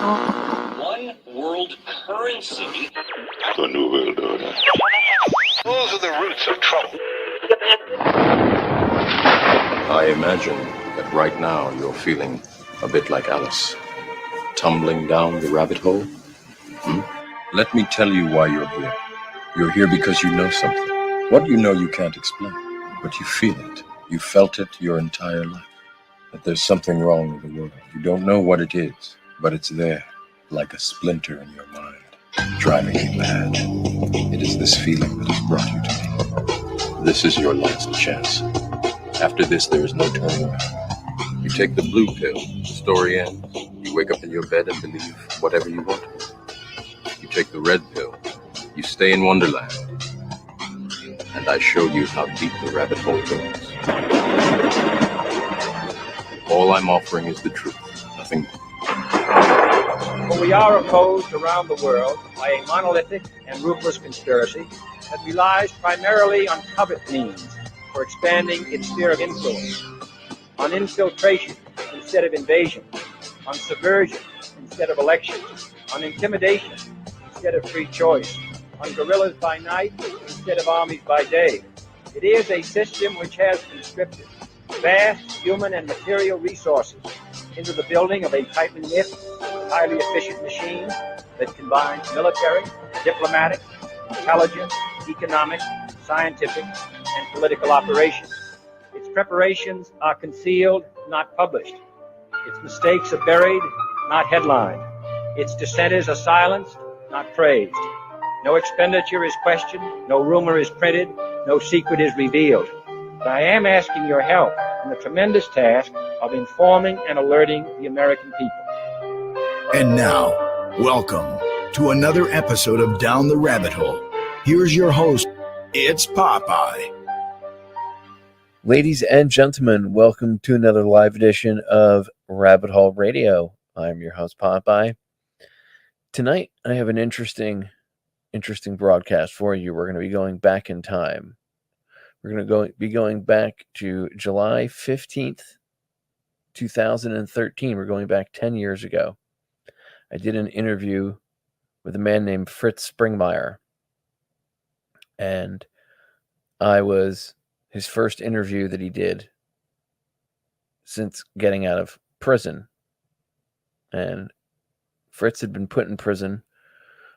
One world currency. The New World Order. Those are the roots of trouble. I imagine that right now you're feeling a bit like Alice, tumbling down the rabbit hole. Let me tell you why you're here. You're here because you know something. What you know you can't explain, but you feel it. You felt it your entire life. That there's something wrong with the world. You don't know what it is, but it's there, like a splinter in your mind, driving you mad. It is this feeling that has brought you to me. This is your last chance. After this, there is no turning back. You take the blue pill, the story ends. You wake up in your bed and believe whatever you want. You take the red pill, you stay in Wonderland, and I show you how deep the rabbit hole goes. All I'm offering is the truth, nothing more. For we are opposed around the world by a monolithic and ruthless conspiracy that relies primarily on covert means for expanding its sphere of influence, on infiltration instead of invasion, on subversion instead of election, on intimidation instead of free choice, on guerrillas by night instead of armies by day. It is a system which has conscripted vast human and material resources into the building of a tightly knit, highly efficient machine that combines military, diplomatic, intelligence, economic, scientific, and political operations. Its preparations are concealed, not published. Its mistakes are buried, not headlined. Its dissenters are silenced, not praised. No expenditure is questioned, no rumor is printed, no secret is revealed. But I am asking your help in the tremendous task of informing and alerting the American people. And now, welcome to another episode of Down the Rabbit Hole. Here's your host, it's Popeye. Ladies and gentlemen, welcome to another live edition of Rabbit Hole Radio. I'm your host, Popeye. Tonight, I have an interesting broadcast for you. We're going to be going back in time. We're going to be going back to July 15th, 2013. We're going back 10 years ago. I did an interview with a man named Fritz Springmeier. And I was his first interview that he did since getting out of prison. And Fritz had been put in prison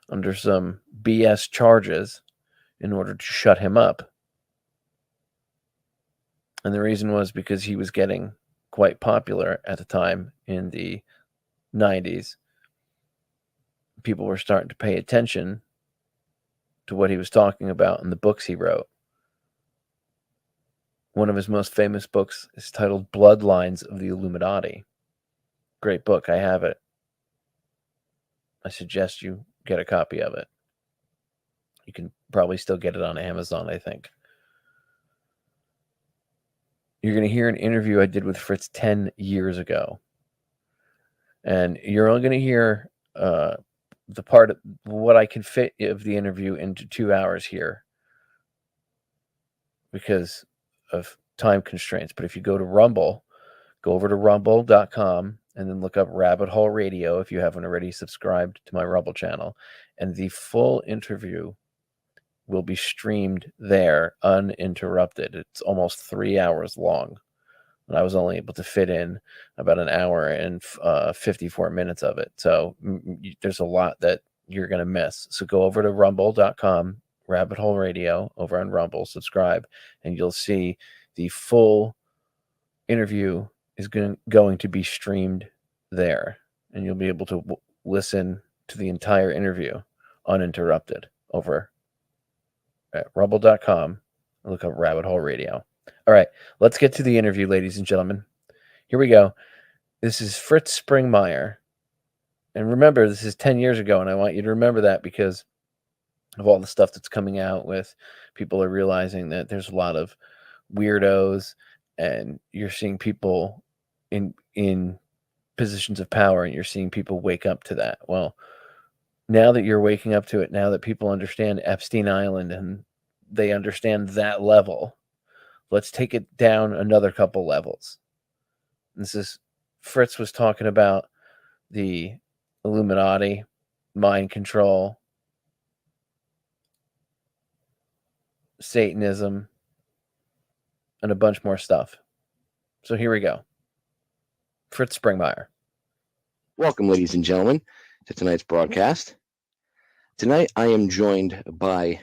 under some BS charges in order to shut him up. And the reason was because he was getting quite popular at the time in the 90s. People were starting to pay attention to what he was talking about in the books he wrote. One of his most famous books is titled Bloodlines of the Illuminati. Great book. I have it. I suggest you get a copy of it. You can probably still get it on Amazon, I think. You're going to hear an interview I did with Fritz 10 years ago. And you're only going to hear the part of what I can fit of the interview into 2 hours here because of time constraints. But if you go to Rumble, go over to rumble.com and then look up Rabbit Hole Radio if you haven't already subscribed to my Rumble channel. And the full interview will be streamed there uninterrupted. It's almost 3 hours long. And I was only able to fit in about an hour and 54 minutes of it. So there's a lot that you're going to miss. So go over to rumble.com, Rabbit Hole Radio, over on Rumble, subscribe, and you'll see the full interview is going to be streamed there. And you'll be able to listen to the entire interview uninterrupted over at rumble.com. Look up Rabbit Hole Radio. All right, let's get to the interview, ladies and gentlemen. Here we go. This is Fritz Springmeier. And remember, this is 10 years ago, and I want you to remember that because of all the stuff that's coming out with people are realizing that there's a lot of weirdos, and you're seeing people in positions of power, and you're seeing people wake up to that. Well, now that you're waking up to it, now that people understand Epstein Island and they understand that level, let's take it down another couple levels. Fritz was talking about the Illuminati, mind control, Satanism, and a bunch more stuff. So here we go. Fritz Springmeier. Welcome, ladies and gentlemen, to tonight's broadcast. Tonight, I am joined by a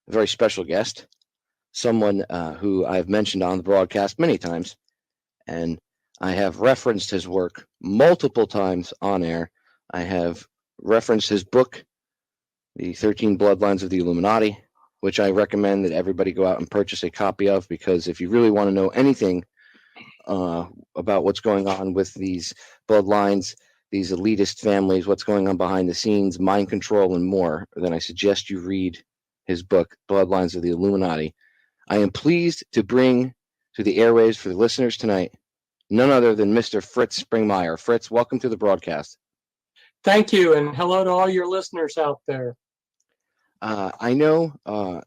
very special guest, someone who I've mentioned on the broadcast many times, and I have referenced his work multiple times on air. I have referenced his book, The 13 Bloodlines of the Illuminati, which I recommend that everybody go out and purchase a copy of, because if you really want to know anything about what's going on with these bloodlines, these elitist families, what's going on behind the scenes, mind control, and more, then I suggest you read his book, Bloodlines of the Illuminati. I am pleased to bring to the airwaves for the listeners tonight none other than Mr. Fritz Springmeier. Fritz, welcome to the broadcast. Thank you, and hello to all your listeners out there. I know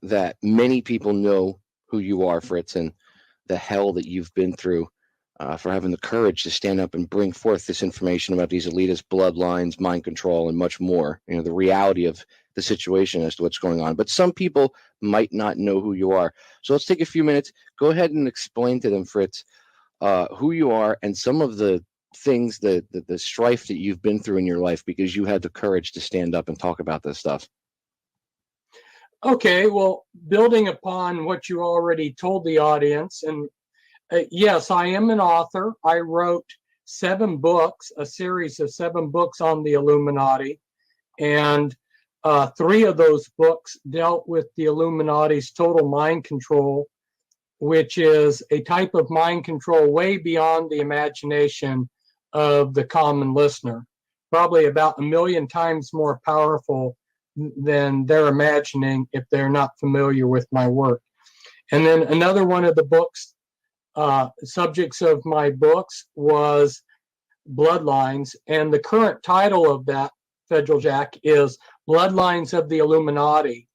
that many people know who you are, Fritz, and the hell that you've been through for having the courage to stand up and bring forth this information about these elitist bloodlines, mind control, and much more. You know, the reality of the situation as to what's going on. But some people might not know who you are. So let's take a few minutes. Go ahead and explain to them, Fritz, who you are and some of the things, the strife that you've been through in your life because you had the courage to stand up and talk about this stuff. Okay, well, building upon what you already told the audience, and yes, I am an author. I wrote 7 books, a series of 7 books on the Illuminati, and 3 of those books dealt with the Illuminati's total mind control, which is a type of mind control way beyond the imagination of the common listener, probably about 1 million times more powerful than they're imagining if they're not familiar with my work. And then another one of the books, subjects of my books, was Bloodlines, and the current title of that, Federal Jack, is Bloodlines of the Illuminati.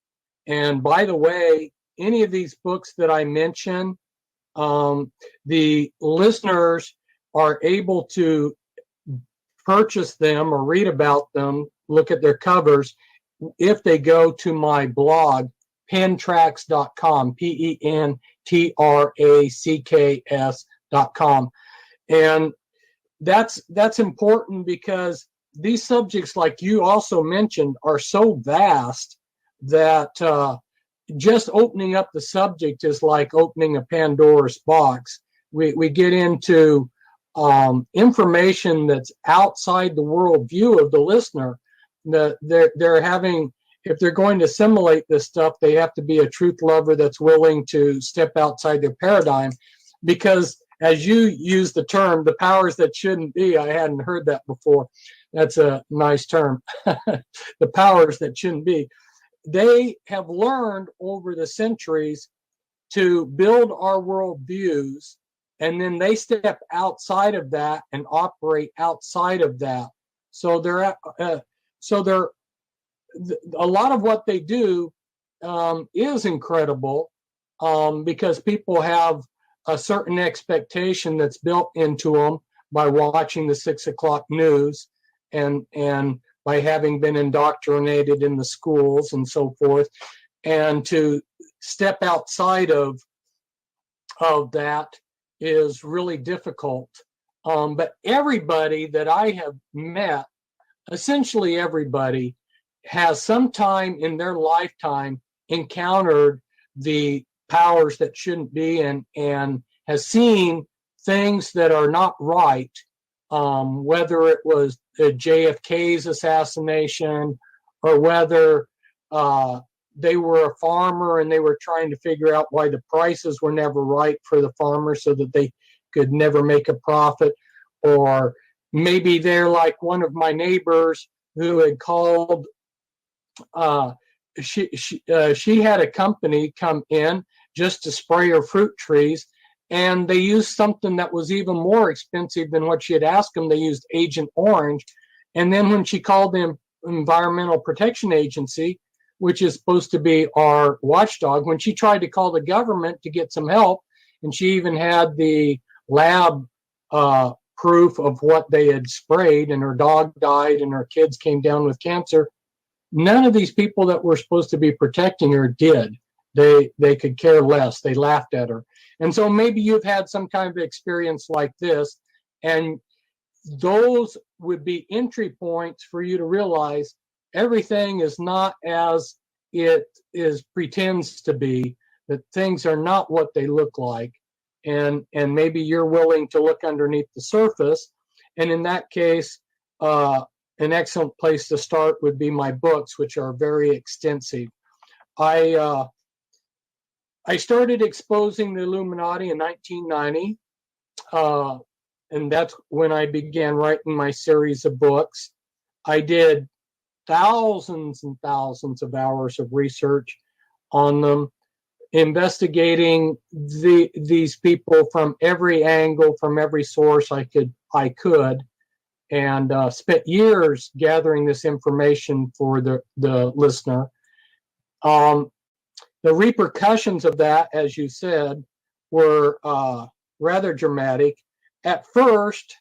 And by the way, any of these books that I mention, the listeners are able to purchase them or read about them, look at their covers, if they go to my blog, pentracks.com, pentracks.com. And that's important because these subjects, like you also mentioned, are so vast that just opening up the subject is like opening a Pandora's box. We get into information that's outside the worldview of the listener. They're having, if they're going to assimilate this stuff, they have to be a truth lover that's willing to step outside their paradigm, because as you use the term, the powers that shouldn't be, I hadn't heard that before. That's a nice term. The powers that shouldn't be. They have learned over the centuries to build our worldviews, and then they step outside of that and operate outside of that. So a lot of what they do is incredible, because people have a certain expectation that's built into them by watching the 6 o'clock news and by having been indoctrinated in the schools and so forth. And to step outside of that is really difficult. But everybody that I have met, essentially everybody, has sometime in their lifetime encountered the powers that shouldn't be, and has seen things that are not right, whether it was JFK's assassination, or whether they were a farmer and they were trying to figure out why the prices were never right for the farmer so that they could never make a profit. Or maybe they're like one of my neighbors who had called, she had a company come in just to spray her fruit trees, and they used something that was even more expensive than what she had asked them. They used Agent Orange. And then when she called the Environmental Protection Agency, which is supposed to be our watchdog, when she tried to call the government to get some help, and she even had the lab proof of what they had sprayed, and her dog died and her kids came down with cancer. None of these people that were supposed to be protecting her did. They could care less. They laughed at her. And so maybe you've had some kind of experience like this, and those would be entry points for you to realize everything is not as it is pretends to be, that things are not what they look like. And maybe you're willing to look underneath the surface. And in that case, an excellent place to start would be my books, which are very extensive. I started exposing the Illuminati in 1990, and that's when I began writing my series of books. I did thousands and thousands of hours of research on them, investigating these people from every angle, from every source I could, and spent years gathering this information for the listener. The repercussions of that, as you said, were rather dramatic. At first,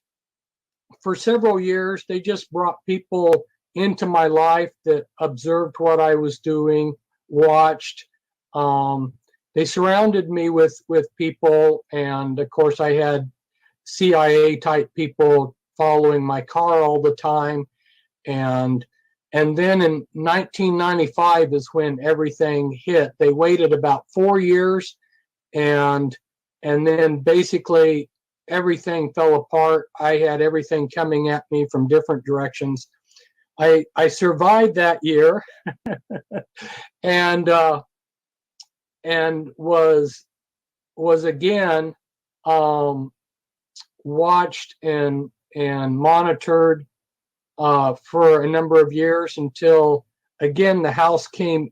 for several years, they just brought people into my life that observed what I was doing, watched. They surrounded me with people, and of course I had CIA type people following my car all the time. And then in 1995 is when everything hit. They waited about 4 years, and then basically everything fell apart. I had everything coming at me from different directions. I survived that year and was again watched and monitored for a number of years, until again the house came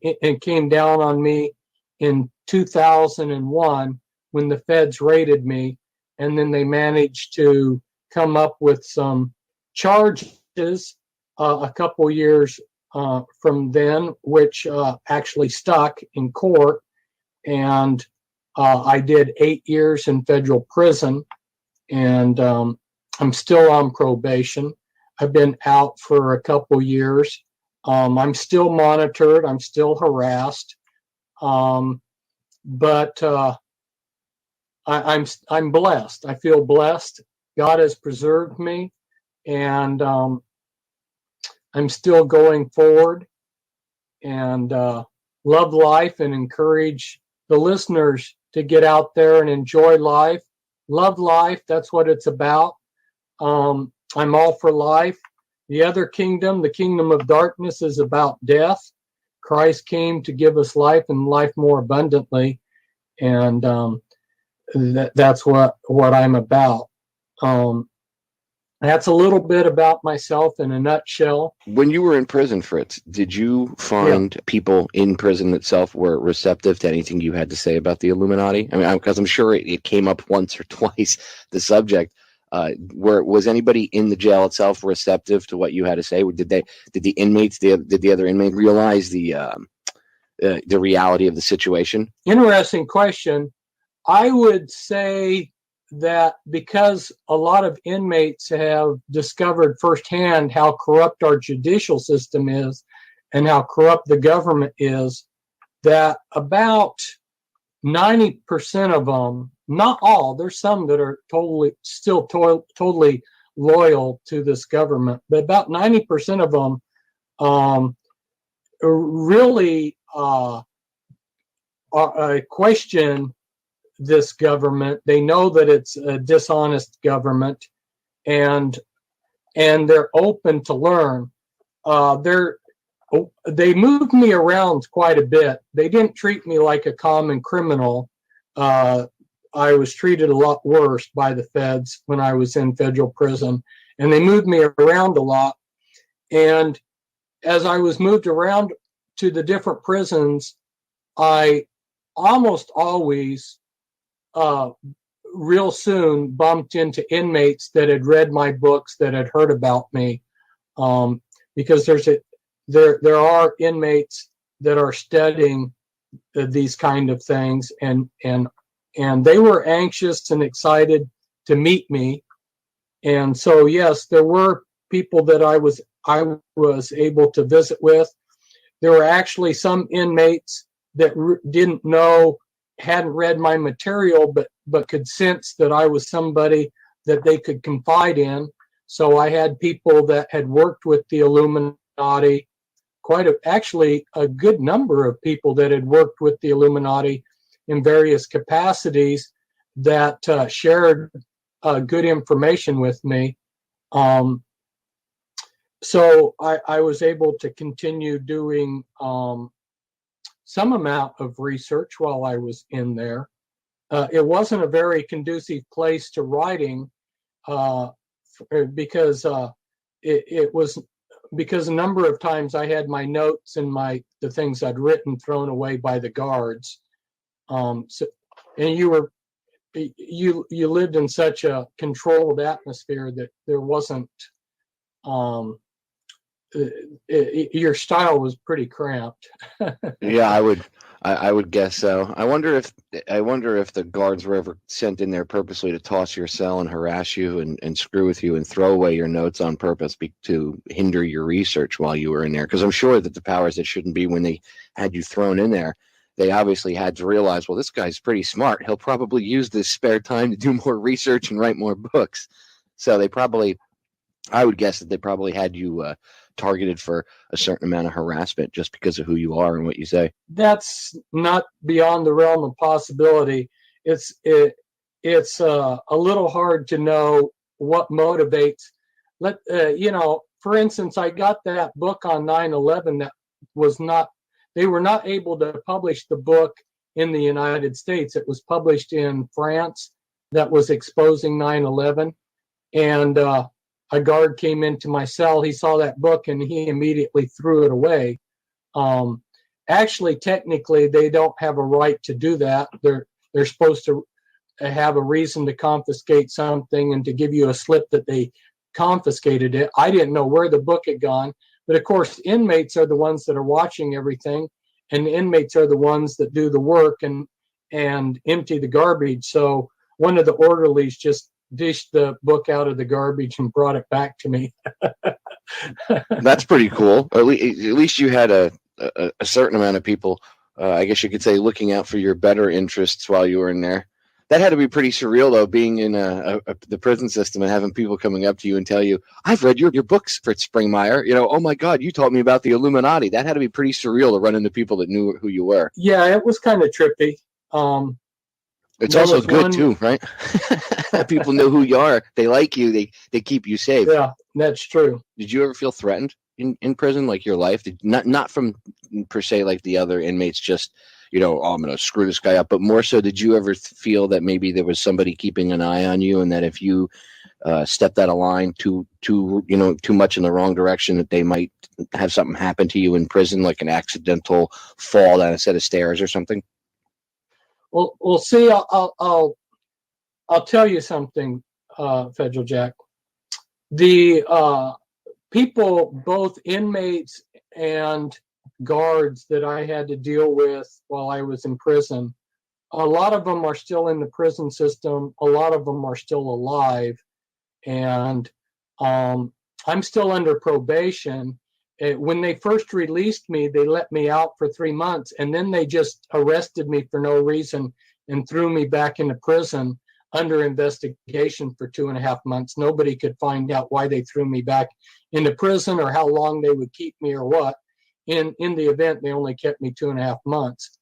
down on me in 2001 when the feds raided me, and then they managed to come up with some charges a couple years from then, which actually stuck in court, and I did 8 years in federal prison, and I'm still on probation. I've been out for a couple years. I'm still monitored. I'm still harassed, but I'm blessed. I feel blessed. God has preserved me, and I'm still going forward, and love life and encourage the listeners to get out there and enjoy life. Love life. That's what it's about. I'm all for life. The other kingdom, the kingdom of darkness, is about death. Christ came to give us life and life more abundantly, and that's what I'm about. That's a little bit about myself in a nutshell. When you were in prison, Fritz, did you find people in prison itself were receptive to anything you had to say about the Illuminati? I mean, because I'm sure it came up once or twice, the subject. Was anybody in the jail itself receptive to what you had to say? Did the inmates, did the other inmate realize the reality of the situation? Interesting question. I would say that because a lot of inmates have discovered firsthand how corrupt our judicial system is and how corrupt the government is, that about 90% of them, not all, there's some that are totally loyal to this government, but about 90% of them really question this government. They know that it's a dishonest government, and they're open to learn. They moved me around quite a bit. They didn't treat me like a common criminal. I was treated a lot worse by the feds when I was in federal prison, and they moved me around a lot. And as I was moved around to the different prisons, I almost always real soon bumped into inmates that had read my books, that had heard about me, because there are inmates that are studying these kind of things, and they were anxious and excited to meet me, And so, yes, there were people that I was able to visit with. There were actually some inmates that didn't know, hadn't read my material, but could sense that I was somebody that they could confide in. So I had people that had worked with the Illuminati, actually a good number of people that had worked with the Illuminati in various capacities that shared good information with me. So I was able to continue doing some amount of research while I was in there. It wasn't a very conducive place to writing because it was because a number of times I had my notes and the things I'd written thrown away by the guards. And you lived in such a controlled atmosphere that there wasn't your style was pretty cramped. Yeah, I would guess so. I wonder if the guards were ever sent in there purposely to toss your cell and harass you and screw with you and throw away your notes on purpose to hinder your research while you were in there. Because I'm sure that the powers that shouldn't be, when they had you thrown in there, they obviously had to realize, well, this guy's pretty smart. He'll probably use this spare time to do more research and write more books. So I would guess that they probably had you targeted for a certain amount of harassment just because of who you are and what you say. That's not beyond the realm of possibility. It's a little hard to know what motivates. For instance, I got that book on 9/11 that they were not able to publish the book in the United States. It was published in France that was exposing 9/11. And a guard came into my cell. He saw that book and he immediately threw it away. Actually, technically, they don't have a right to do that. They're supposed to have a reason to confiscate something and to give you a slip that they confiscated it. I didn't know where the book had gone. But of course, inmates are the ones that are watching everything, and the inmates are the ones that do the work and empty the garbage. So one of the orderlies just dished the book out of the garbage and brought it back to me. That's pretty cool. At least you had a certain amount of people, I guess you could say, looking out for your better interests while you were in there. That had to be pretty surreal, though, being in the prison system and having people coming up to you and tell you, "I've read your books, Fritz Springmeier. Oh my God, you taught me about the Illuminati." That had to be pretty surreal to run into people that knew who you were. Yeah, it was kind of trippy. It's also good too, right? People know who you are. They like you. They keep you safe. Yeah, that's true. Did you ever feel threatened in prison, like your life? Not from per se like the other inmates, just oh, I'm going to screw this guy up, but more so, did you ever feel that maybe there was somebody keeping an eye on you, and that if you stepped out of line too much in the wrong direction, that they might have something happen to you in prison, like an accidental fall down a set of stairs or something? Well, see, I'll tell you something, Federal Jack. The people, both inmates and guards that I had to deal with while I was in prison, a lot of them are still in the prison system. A lot of them are still alive, and I'm still under probation. When they first released me, they let me out for 3 months, and then they just arrested me for no reason and threw me back into prison under investigation for 2.5 months. Nobody could find out why they threw me back into prison or how long they would keep me or what. In the event, they only kept me 2.5 months.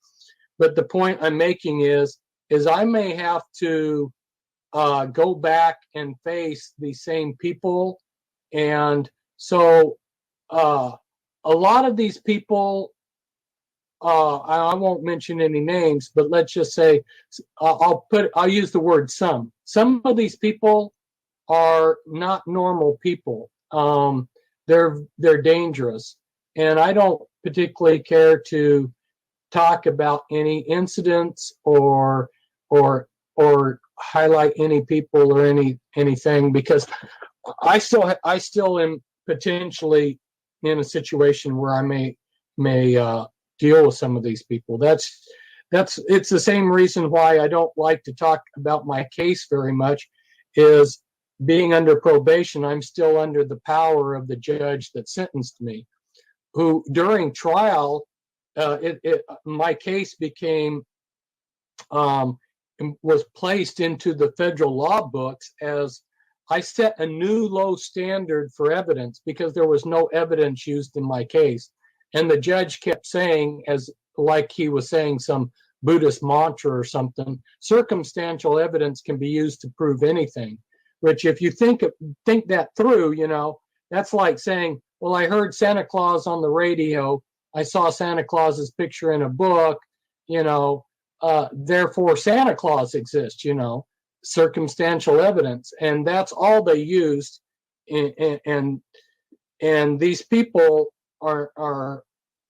But the point I'm making is I may have to go back and face the same people. And so a lot of these people, I won't mention any names, but let's just say I'll use the word some. Some of these people are not normal people. They're dangerous. And I don't particularly care to talk about any incidents or highlight any people or anything, because I still am potentially in a situation where I may deal with some of these people. It's the same reason why I don't like to talk about my case very much, is being under probation, I'm still under the power of the judge that sentenced me, who during trial, my case became, was placed into the federal law books as I set a new low standard for evidence because there was no evidence used in my case. And the judge kept saying, as like he was saying some Buddhist mantra or something, circumstantial evidence can be used to prove anything. Which, if you think that through, you know, that's like saying, well, I heard Santa Claus on the radio. I saw Santa Claus's picture in a book, you know, therefore Santa Claus exists, you know, circumstantial evidence. And that's all they used. And these people are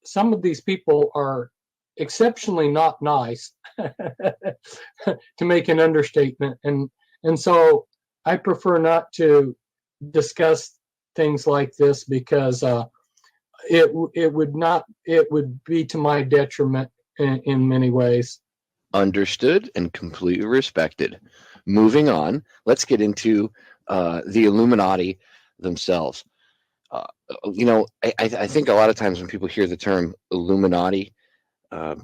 some of these people are exceptionally not nice, to make an understatement. And so I prefer not to discuss things like this because it would be to my detriment in many ways. Understood and completely respected. Moving on, let's get into the Illuminati themselves. You know, I think a lot of times when people hear the term Illuminati,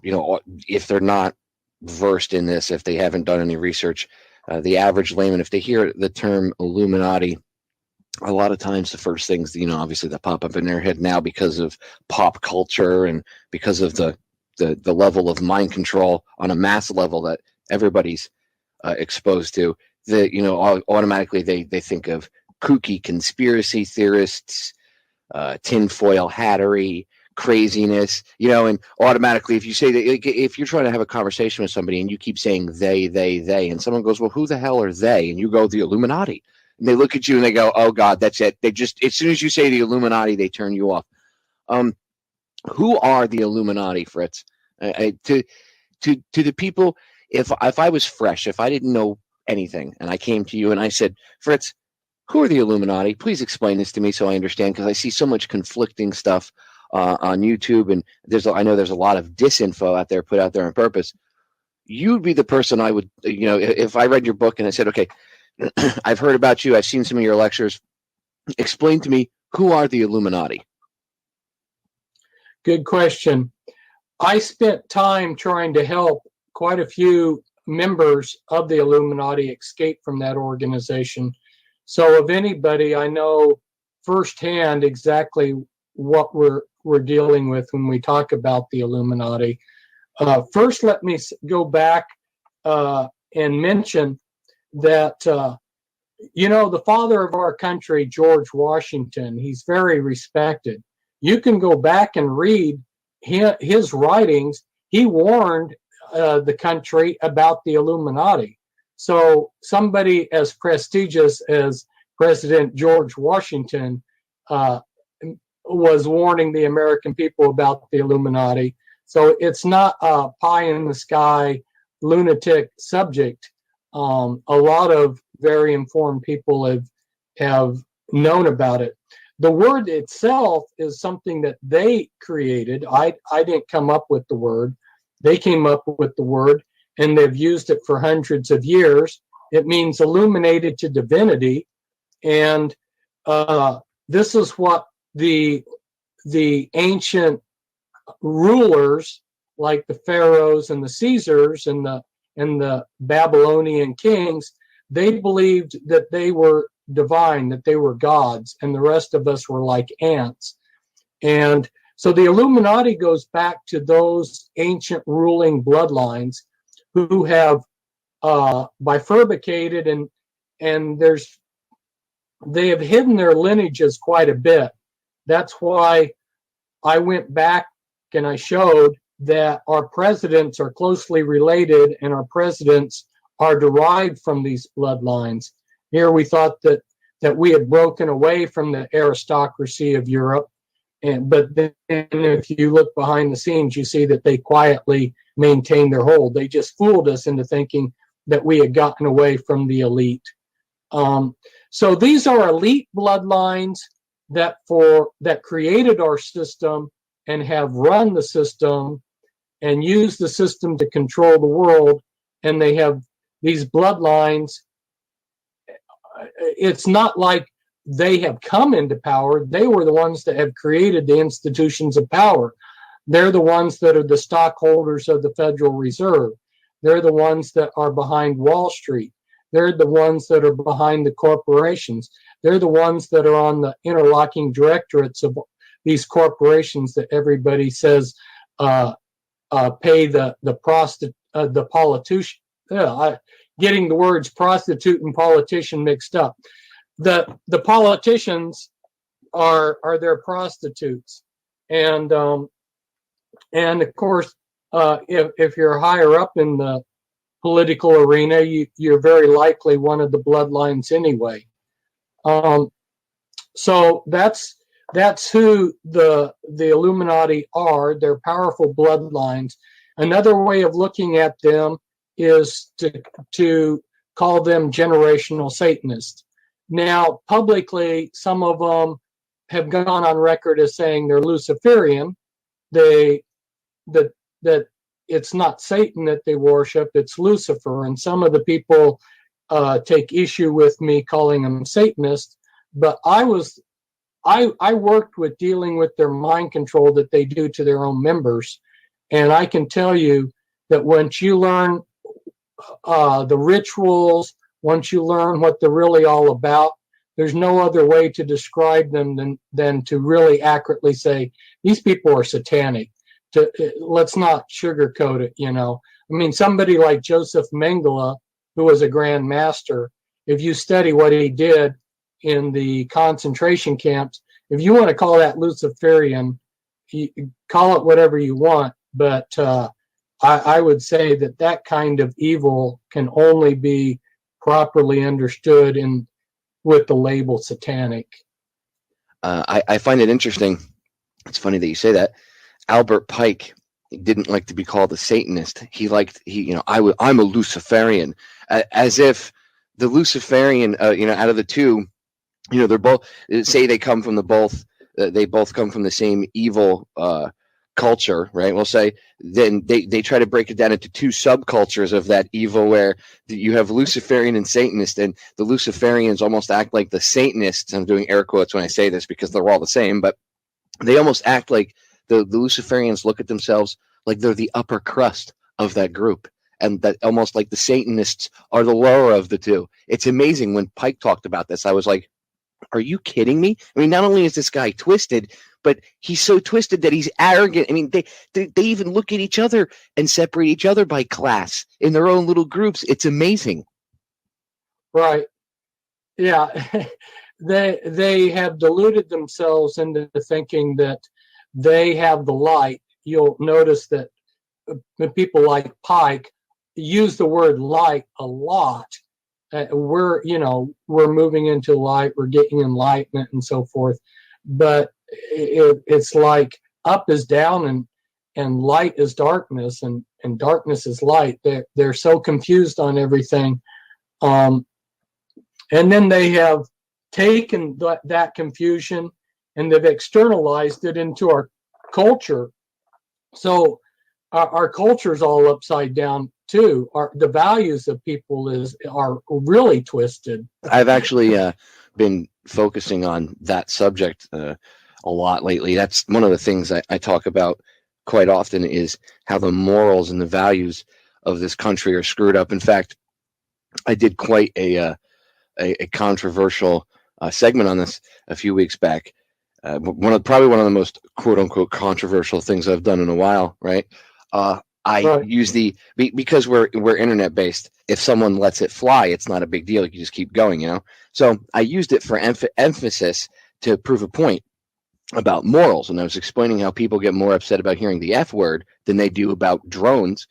you know, if they're not versed in this, if they haven't done any research, the average layman, if they hear the term Illuminati, a lot of times the first things, you know, obviously that pop up in their head now because of pop culture and because of the level of mind control on a mass level that everybody's exposed to, that, you know, automatically they think of kooky conspiracy theorists, tinfoil hattery, craziness, you know, and automatically if you say that, if you're trying to have a conversation with somebody and you keep saying they, and someone goes, well, who the hell are they? And you go, the Illuminati. And they look at you and they go, oh God, that's it. They just, as soon as you say the Illuminati, they turn you off. Who are the Illuminati, Fritz? To the people, if I was fresh, if I didn't know anything and I came to you and I said, Fritz, who are the Illuminati? Please explain this to me so I understand, because I see so much conflicting stuff on YouTube, and I know there's a lot of disinfo out there put out there on purpose. You'd be the person I would, you know, if I read your book and I said, okay, I've heard about you, I've seen some of your lectures, explain to me, who are the Illuminati? Good question. I spent time trying to help quite a few members of the Illuminati escape from that organization. So of anybody, I know firsthand exactly what we're dealing with when we talk about the Illuminati. First, let me go back and mention that, you know, the father of our country, George Washington, he's very respected. You can go back and read his writings. He warned the country about the Illuminati. So somebody as prestigious as President George Washington was warning the American people about the Illuminati. So it's not a pie in the sky lunatic subject. A lot of very informed people have known about it. The word itself is something that they created. I didn't come up with the word. They came up with the word, and they've used it for hundreds of years. It means illuminated to divinity. And this is what the ancient rulers, like the pharaohs and the Caesars and the Babylonian kings, they believed that they were divine, that they were gods, and the rest of us were like ants. And so the Illuminati goes back to those ancient ruling bloodlines who have bifurcated, and they have hidden their lineages quite a bit. That's why I went back and I showed that our presidents are closely related and our presidents are derived from these bloodlines. Here we thought that we had broken away from the aristocracy of Europe, but then if you look behind the scenes, you see that they quietly maintained their hold. They just fooled us into thinking that we had gotten away from the elite. So these are elite bloodlines that created our system and have run the system and used the system to control the world. And they have these bloodlines it's not like they have come into power. They were the ones that have created the institutions of power. They're the ones that are the stockholders of the Federal Reserve. They're the ones that are behind Wall Street. They're the ones that are behind the corporations. They're the ones that are on the interlocking directorates of these corporations that everybody says pay the politician. Getting the words prostitute and politician mixed up. The politicians are their prostitutes, and of course, if you're higher up in the political arena, you're very likely one of the bloodlines anyway. So that's who the Illuminati are. They're powerful bloodlines. Another way of looking at them is to call them generational Satanists. Now, publicly, some of them have gone on record as saying they're Luciferian. That it's not Satan that they worship, it's Lucifer. And some of the people take issue with me calling them Satanists. But I worked with dealing with their mind control that they do to their own members. And I can tell you that once you learn the rituals, once you learn what they're really all about, there's no other way to describe them than to really accurately say, these people are satanic. Let's not sugarcoat it, you know. I mean, somebody like Joseph Mengele, who was a Grand Master, if you study what he did in the concentration camps, if you want to call that Luciferian, call it whatever you want, but I would say that kind of evil can only be properly understood with the label satanic. I find it interesting. It's funny that you say that. Albert Pike didn't like to be called a Satanist. I'm a Luciferian, as if the Luciferian, out of the two, they're both say they come from they both come from the same evil culture, right? We'll say then they try to break it down into two subcultures of that evil, where you have Luciferian and Satanist, and the Luciferians almost act like the Satanists. I'm doing air quotes when I say this because they're all the same, but they almost act like the Luciferians look at themselves like they're the upper crust of that group, and that almost like the Satanists are the lower of the two. It's amazing. When Pike talked about this, I was like, are you kidding me? I mean, not only is this guy twisted, but he's so twisted that he's arrogant. I mean, they even look at each other and separate each other by class in their own little groups. It's amazing. Right. Yeah. They have deluded themselves into thinking that they have the light. You'll notice that people like Pike use the word light a lot. We're moving into light, we're getting enlightenment and so forth. But it's like up is down and light is darkness and darkness is light. They're so confused on everything. And then they have taken that confusion and they've externalized it into our culture. So our culture is all upside down too. The values of people are really twisted. I've actually been focusing on that subject a lot lately. That's one of the things I talk about quite often, is how the morals and the values of this country are screwed up. In fact, I did quite a controversial segment on this a few weeks back. Probably one of the most quote unquote controversial things I've done in a while, right? Use because we're internet based. If someone lets it fly, it's not a big deal. You just keep going, So I used it for emphasis to prove a point about morals. And I was explaining how people get more upset about hearing the F word than they do about drones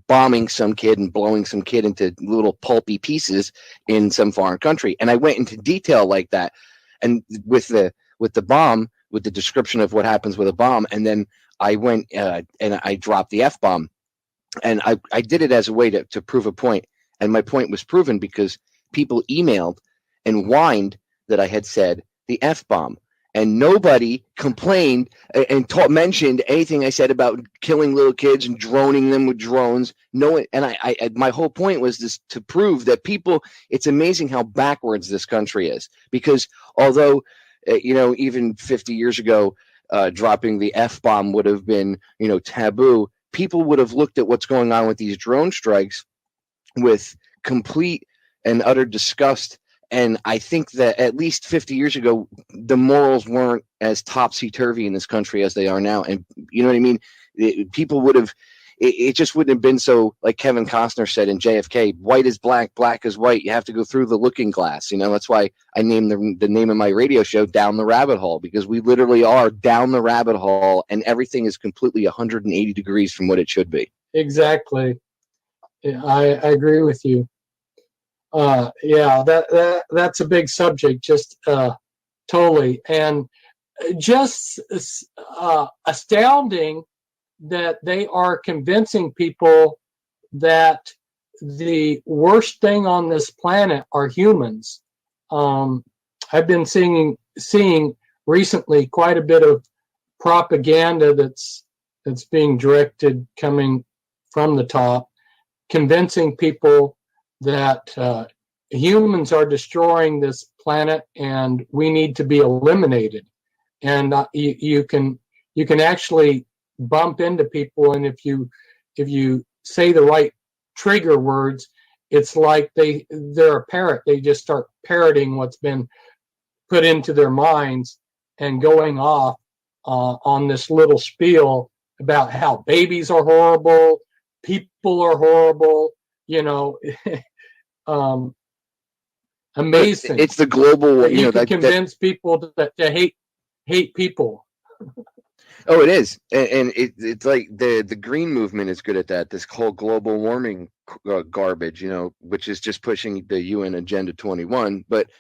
bombing some kid and blowing some kid into little pulpy pieces in some foreign country. And I went into detail like that. And with the bomb, with the description of what happens with a bomb. And then I went and I dropped the F-bomb. And I did it as a way to prove a point. And my point was proven because people emailed and whined that I had said the F-bomb. and nobody complained and mentioned anything I said about killing little kids and droning them with drones. No one, and I my whole point was this, to prove that people, it's amazing how backwards this country is, because although even 50 years ago, dropping the F-bomb would have been, taboo, people would have looked at what's going on with these drone strikes with complete and utter disgust. And I think that at least 50 years ago, the morals weren't as topsy-turvy in this country as they are now. And you know what I mean? People would have, it just wouldn't have been so, like Kevin Costner said in JFK, white is black, black is white. You have to go through the looking glass. That's why I named the name of my radio show Down the Rabbit Hole, because we literally are down the rabbit hole and everything is completely 180 degrees from what it should be. Exactly. I agree with you. That's a big subject, just totally. And just astounding that they are convincing people that the worst thing on this planet are humans. I've been seeing recently quite a bit of propaganda that's being directed, coming from the top, convincing people that humans are destroying this planet and we need to be eliminated. And you can actually bump into people, and if you say the right trigger words, it's like they're a parrot. They just start parroting what's been put into their minds and going off on this little spiel about how babies are horrible, people are horrible, amazing. It's the global, you can convince people to hate people. Oh, it is, and it's like the green movement is good at that. This whole global warming garbage, which is just pushing the UN Agenda 21. But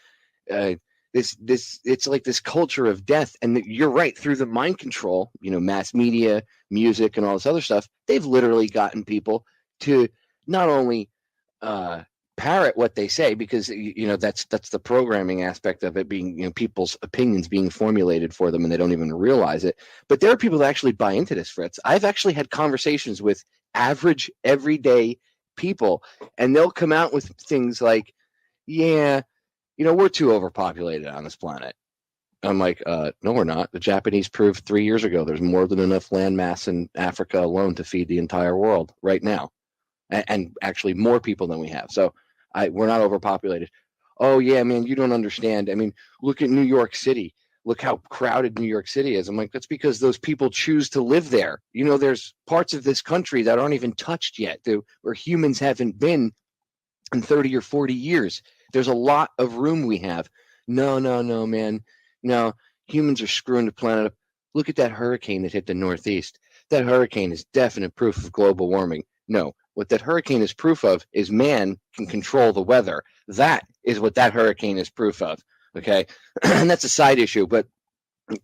it's like this culture of death, and you're right. Through the mind control, mass media, music, and all this other stuff, they've literally gotten people to not only parrot what they say, because that's the programming aspect of it, being people's opinions being formulated for them and they don't even realize it. But there are people that actually buy into this, Fritz. I've actually had conversations with average everyday people, and they'll come out with things like, we're too overpopulated on this planet. I'm like, no, we're not. The Japanese proved 3 years ago there's more than enough land mass in Africa alone to feed the entire world right now, and actually more people than we have. So we're not overpopulated. Oh, yeah, man, you don't understand. I mean, look at New York City. Look how crowded New York City is. I'm like, that's because those people choose to live there. There's parts of this country that aren't even touched yet, where humans haven't been in 30 or 40 years. There's a lot of room we have. No, man. No, humans are screwing the planet up. Look at that hurricane that hit the Northeast. That hurricane is definite proof of global warming. No, what that hurricane is proof of is man can control the weather. That is what that hurricane is proof of. Okay. And that's a side issue. But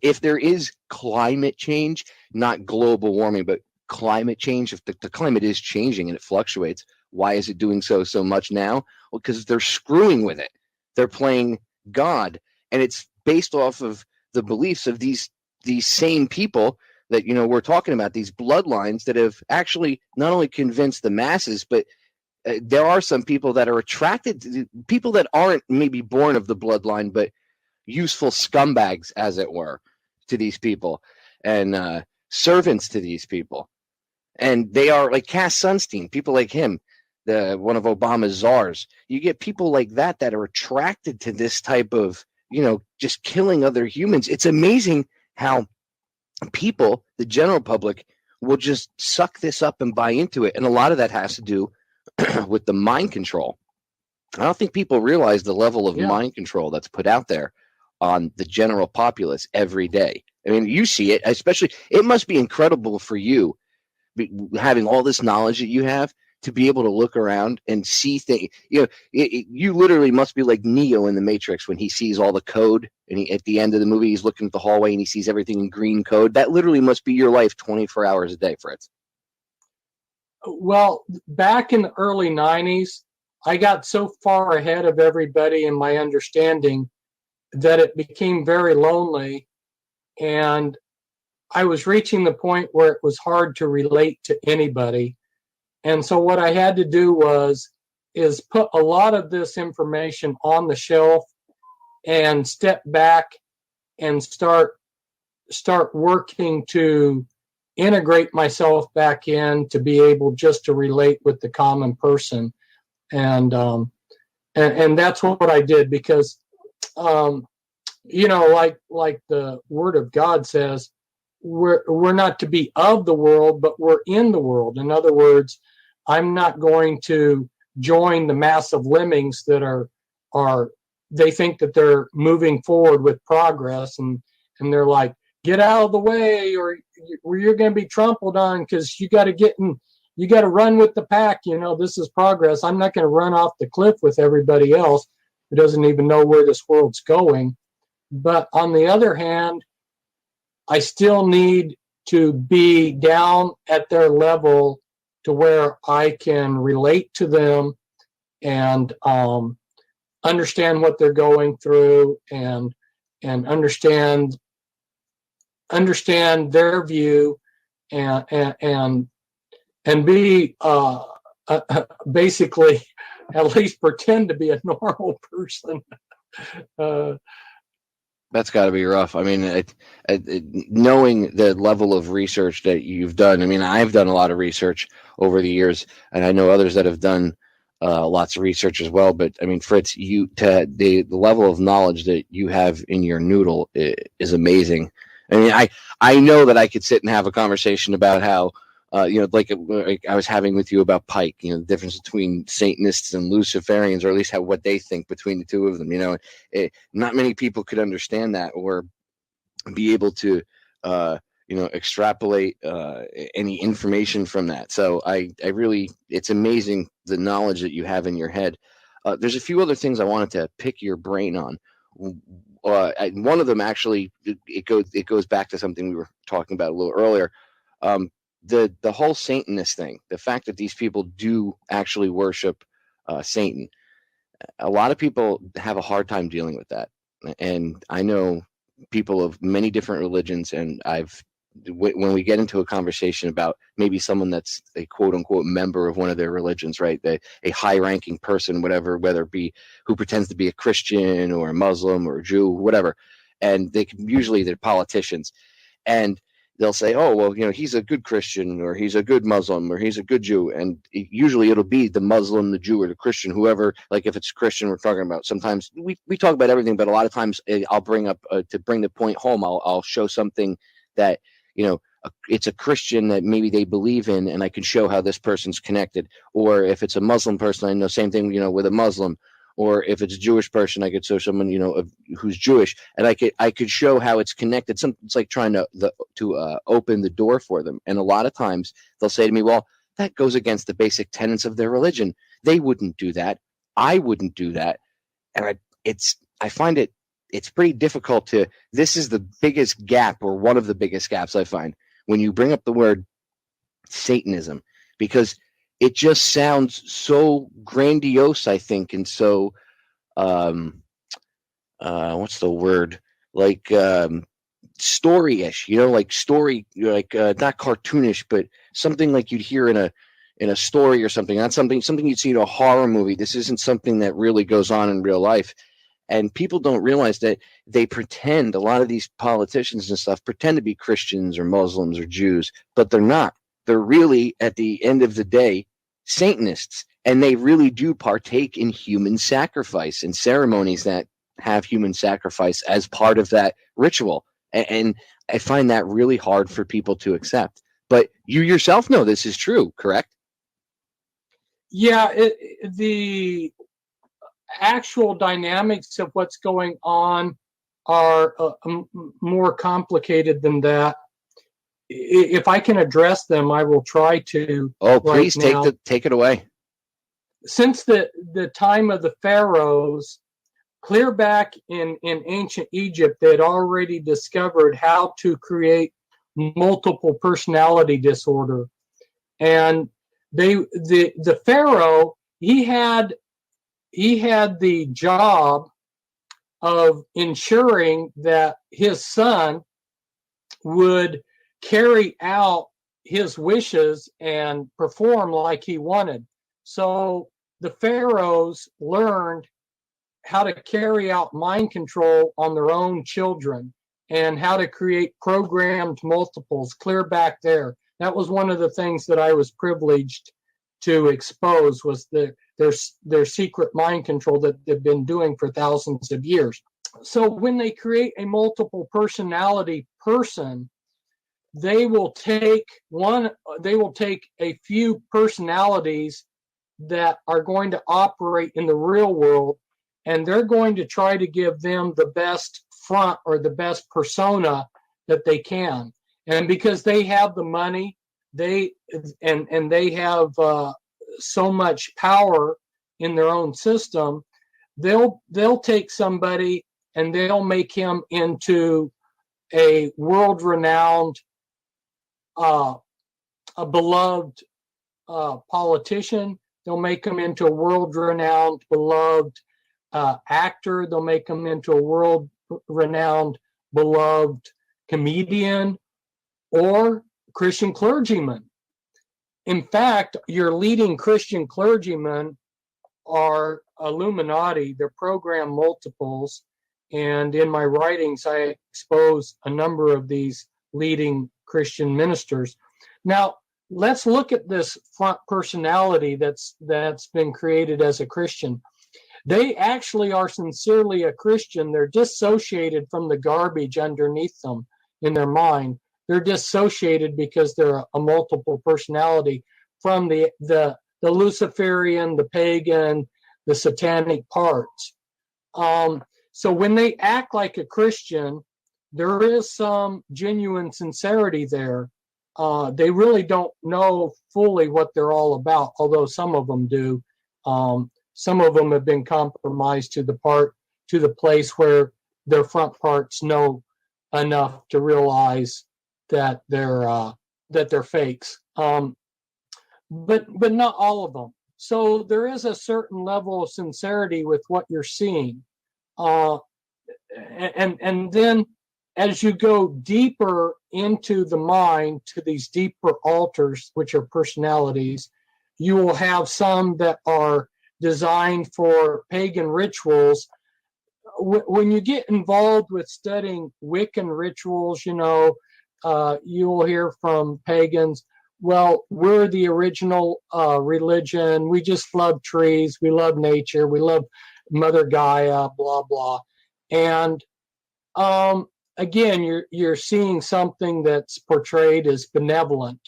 if there is climate change, not global warming, but climate change, if the climate is changing and it fluctuates, why is it doing so much now? Well, because they're screwing with it. They're playing God. And it's based off of the beliefs of these same people that we're talking about, these bloodlines that have actually not only convinced the masses, but there are some people that are attracted to people that aren't maybe born of the bloodline, but useful scumbags, as it were, to these people, and servants to these people. And they are like Cass Sunstein, people like him, one of Obama's czars. You get people like that are attracted to this type of, just killing other humans. It's amazing how people, the general public, will just suck this up and buy into it. And a lot of that has to do with the mind control. I don't think people realize the level of mind control that's put out there on the general populace every day. I mean, you see it, especially, it must be incredible for you, having all this knowledge that you have, to be able to look around and see things. You literally must be like Neo in the Matrix when he sees all the code, and at the end of the movie, he's looking at the hallway and he sees everything in green code. That literally must be your life 24 hours a day, Fritz. Well, back in the early 90s, I got so far ahead of everybody in my understanding that it became very lonely. and I was reaching the point where it was hard to relate to anybody. And so what I had to do is put a lot of this information on the shelf and step back and start working to integrate myself back in to be able just to relate with the common person. And that's what I did, because like the Word of God says, we're not to be of the world, but we're in the world. In other words, I'm not going to join the mass of lemmings that are they think that they're moving forward with progress, and they're like, get out of the way, or you're going to be trampled on, because you got to run with the pack. This is progress. I'm not going to run off the cliff with everybody else who doesn't even know where this world's going. But on the other hand, I still need to be down at their level to where I can relate to them and understand what they're going through and understand their view and be basically at least pretend to be a normal person. That's got to be rough. I mean, knowing the level of research that you've done. I mean, I've done a lot of research over the years, and I know others that have done lots of research as well. But I mean, Fritz, the level of knowledge that you have in your noodle is amazing. I mean, I know that I could sit and have a conversation about how, like I was having with you about Pike, the difference between Satanists and Luciferians, or at least what they think between the two of them. Not many people could understand that or be able to, extrapolate any information from that. So I really, it's amazing the knowledge that you have in your head. There's a few other things I wanted to pick your brain on. One of them actually, it goes back to something we were talking about a little earlier. The whole Satanist thing, the fact that these people do actually worship Satan. A lot of people have a hard time dealing with that. And I know people of many different religions, and when we get into a conversation about maybe someone that's a quote unquote member of one of their religions, right? A high ranking person, whatever, whether it be who pretends to be a Christian or a Muslim or a Jew, whatever. And they're politicians, and they'll say, oh, well, he's a good Christian, or he's a good Muslim, or he's a good Jew. And usually it'll be the Muslim, the Jew, or the Christian, whoever. Like if it's Christian, we're talking about, sometimes we talk about everything, but a lot of times I'll bring up, to bring the point home, I'll show something that, it's a Christian that maybe they believe in, and I can show how this person's connected. Or if it's a Muslim person, I know same thing, with a Muslim. Or if it's a Jewish person, I could show someone, who's Jewish, and I could show how it's connected. It's like trying to open the door for them. And a lot of times they'll say to me, well, that goes against the basic tenets of their religion. They wouldn't do that. I wouldn't do that. And I find it's pretty difficult this is the biggest gap, or one of the biggest gaps I find, when you bring up the word Satanism, because it just sounds so grandiose, I think, and so what's the word? Like story-ish, like story, like not cartoonish, but something like you'd hear in a story or something. Not something you'd see in a horror movie. This isn't something that really goes on in real life. And people don't realize that they pretend, a lot of these politicians and stuff pretend to be Christians or Muslims or Jews, but they're not. They're really, at the end of the day, Satanists, and they really do partake in human sacrifice and ceremonies that have human sacrifice as part of that ritual. And I find that really hard for people to accept. But you yourself know this is true, correct? Yeah, the actual dynamics of what's going on are more complicated than that. If I can address them, I will try to. Oh, please take it away. Since the time of the pharaohs, clear back in ancient Egypt, they had already discovered how to create multiple personality disorder, and the pharaoh, he had the job of ensuring that his son would carry out his wishes and perform like he wanted. So the pharaohs learned how to carry out mind control on their own children and how to create programmed multiples clear back there. That was one of the things that I was privileged to expose, was their secret mind control that they've been doing for thousands of years. So when they create a multiple personality person, they will take a few personalities that are going to operate in the real world, and they're going to try to give them the best front or the best persona that they can. And because they have the money, they have so much power in their own system, they'll take somebody and they'll make him into a world-renowned, a beloved politician. They'll make him into a world-renowned, beloved actor. They'll make him into a world-renowned, beloved comedian or Christian clergyman. In fact, your leading Christian clergymen are Illuminati. They're program multiples. And in my writings, I expose a number of these leading Christian ministers. Now, let's look at this front personality that's been created as a Christian. They actually are sincerely a Christian. They're dissociated from the garbage underneath them in their mind. They're dissociated because they're a multiple personality from the Luciferian, the pagan, the satanic parts. So when they act like a Christian, there is some genuine sincerity there. They really don't know fully what they're all about, although some of them do. Some of them have been compromised to the place where their front parts know enough to realize that they're fakes. But not all of them. So there is a certain level of sincerity with what you're seeing. And then as you go deeper into the mind, to these deeper altars, which are personalities, you will have some that are designed for pagan rituals. When you get involved with studying Wiccan rituals, you will hear from pagans, well, we're the original religion. We just love trees. We love nature. We love Mother Gaia, blah, blah. And again, you're seeing something that's portrayed as benevolent.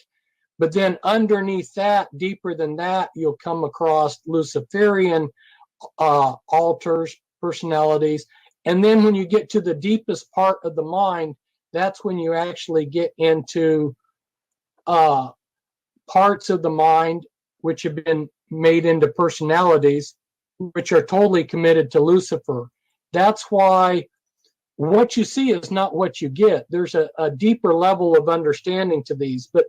But then underneath that, deeper than that, you'll come across Luciferian altars, personalities. And then when you get to the deepest part of the mind, that's when you actually get into parts of the mind which have been made into personalities, which are totally committed to Lucifer. That's why what you see is not what you get. There's a deeper level of understanding to these. But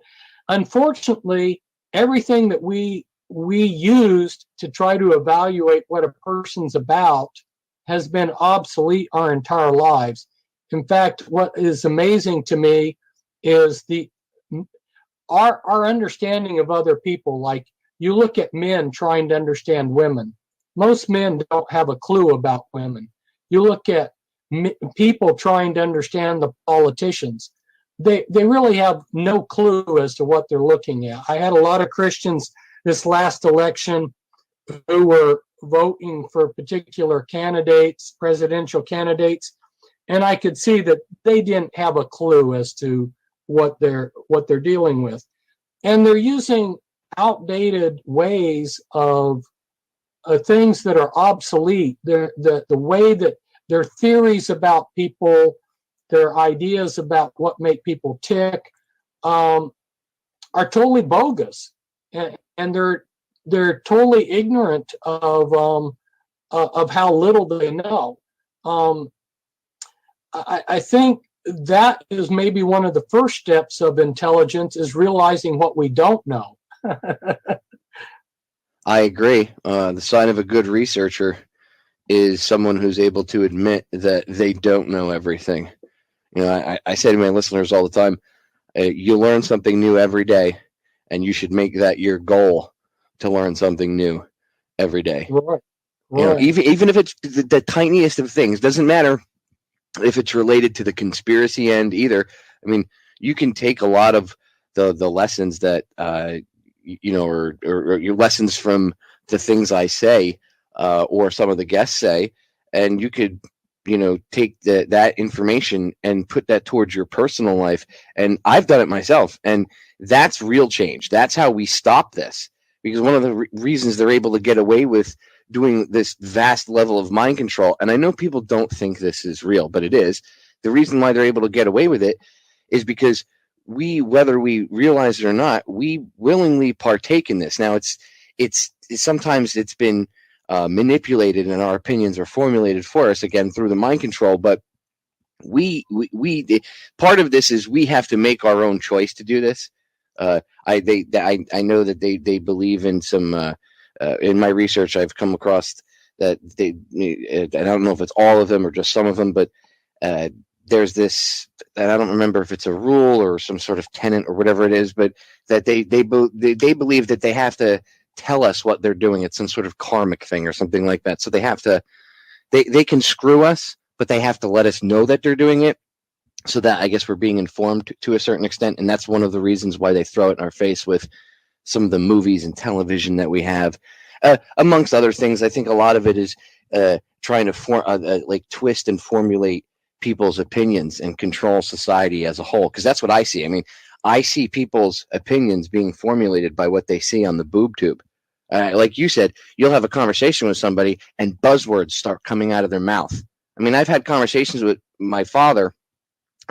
unfortunately, everything that we used to try to evaluate what a person's about has been obsolete our entire lives. In fact, what is amazing to me is our understanding of other people. Like, you look at men trying to understand women. Most men don't have a clue about women. You look at people trying to understand the politicians. They really have no clue as to what they're looking at. I had a lot of Christians this last election who were voting for particular candidates, presidential candidates, and I could see that they didn't have a clue as to what they're dealing with. And they're using outdated ways of things that are obsolete. The way that their theories about people, their ideas about what make people tick, are totally bogus, and they're totally ignorant of how little they know. I think that is maybe one of the first steps of intelligence, is realizing what we don't know. I agree. The sign of a good researcher is someone who's able to admit that they don't know everything. You know, I say to my listeners all the time, you learn something new every day, and you should make that your goal to learn something new every day. Right. You know, even if it's the tiniest of things, doesn't matter if it's related to the conspiracy end either. I mean, you can take a lot of the lessons that you know, or your lessons from the things I say, or some of the guests say, and you could, you know, take that information and put that towards your personal life. And I've done it myself, and that's real change. That's how we stop this. Because one of the reasons they're able to get away with doing this vast level of mind control, and I know people don't think this is real, but it is. The reason why they're able to get away with it is because we, whether we realize it or not, we willingly partake in this. Now, it's sometimes it's been manipulated, and our opinions are formulated for us again through the mind control. But we part of this is we have to make our own choice to do this. I know that they believe in some. In my research, I've come across that I don't know if it's all of them or just some of them, but there's this, and I don't remember if it's a rule or some sort of tenet or whatever it is, but that they believe that they have to tell us what they're doing. It's some sort of karmic thing or something like that. So they have to, they can screw us, but they have to let us know that they're doing it, so that I guess we're being informed to a certain extent. And that's one of the reasons why they throw it in our face with some of the movies and television that we have, amongst other things. I think a lot of it is trying to like twist and formulate people's opinions and control society as a whole. Because that's what I see. I mean, I see people's opinions being formulated by what they see on the boob tube. Like you said, you'll have a conversation with somebody and buzzwords start coming out of their mouth. I mean, I've had conversations with my father,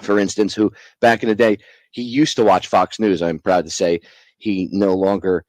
for instance, who back in the day, he used to watch Fox News. I'm proud to say he no longer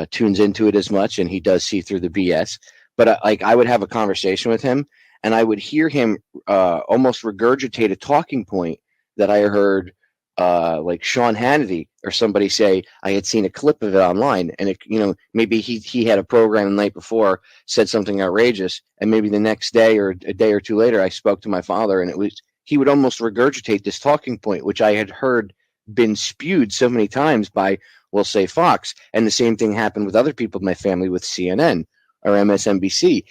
tunes into it as much, and he does see through the BS. But like, I would have a conversation with him, and I would hear him almost regurgitate a talking point that I heard like Sean Hannity or somebody say. I had seen a clip of it online, and it, you know, maybe he had a program the night before, said something outrageous, and maybe the next day or a day or two later, I spoke to my father, and he would almost regurgitate this talking point, which I had heard been spewed so many times by, we'll say, Fox. And the same thing happened with other people in my family with CNN or MSNBC.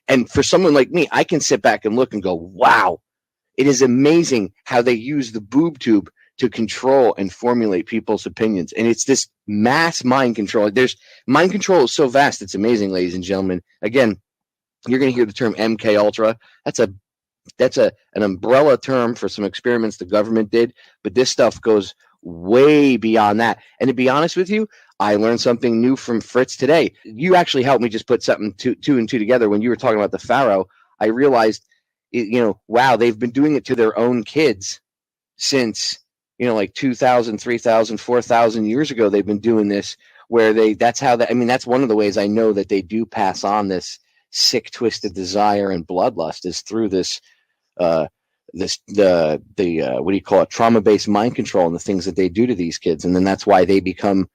And for someone like me, I can sit back and look and go, wow, it is amazing how they use the boob tube to control and formulate people's opinions. And it's this mass mind control. Mind control is so vast. It's amazing, ladies and gentlemen. Again, you're going to hear the term MK Ultra. That's an umbrella term for some experiments the government did, but this stuff goes way beyond that. And to be honest with you, I learned something new from Fritz today. You actually helped me just put something two and two together. When you were talking about the Pharaoh, I realized, wow, they've been doing it to their own kids since, like 2,000, 3,000, 4,000 years ago. They've been doing this where that's one of the ways I know that they do pass on this sick, twisted desire and bloodlust is through this, what do you call it, trauma-based mind control and the things that they do to these kids. And then that's why they become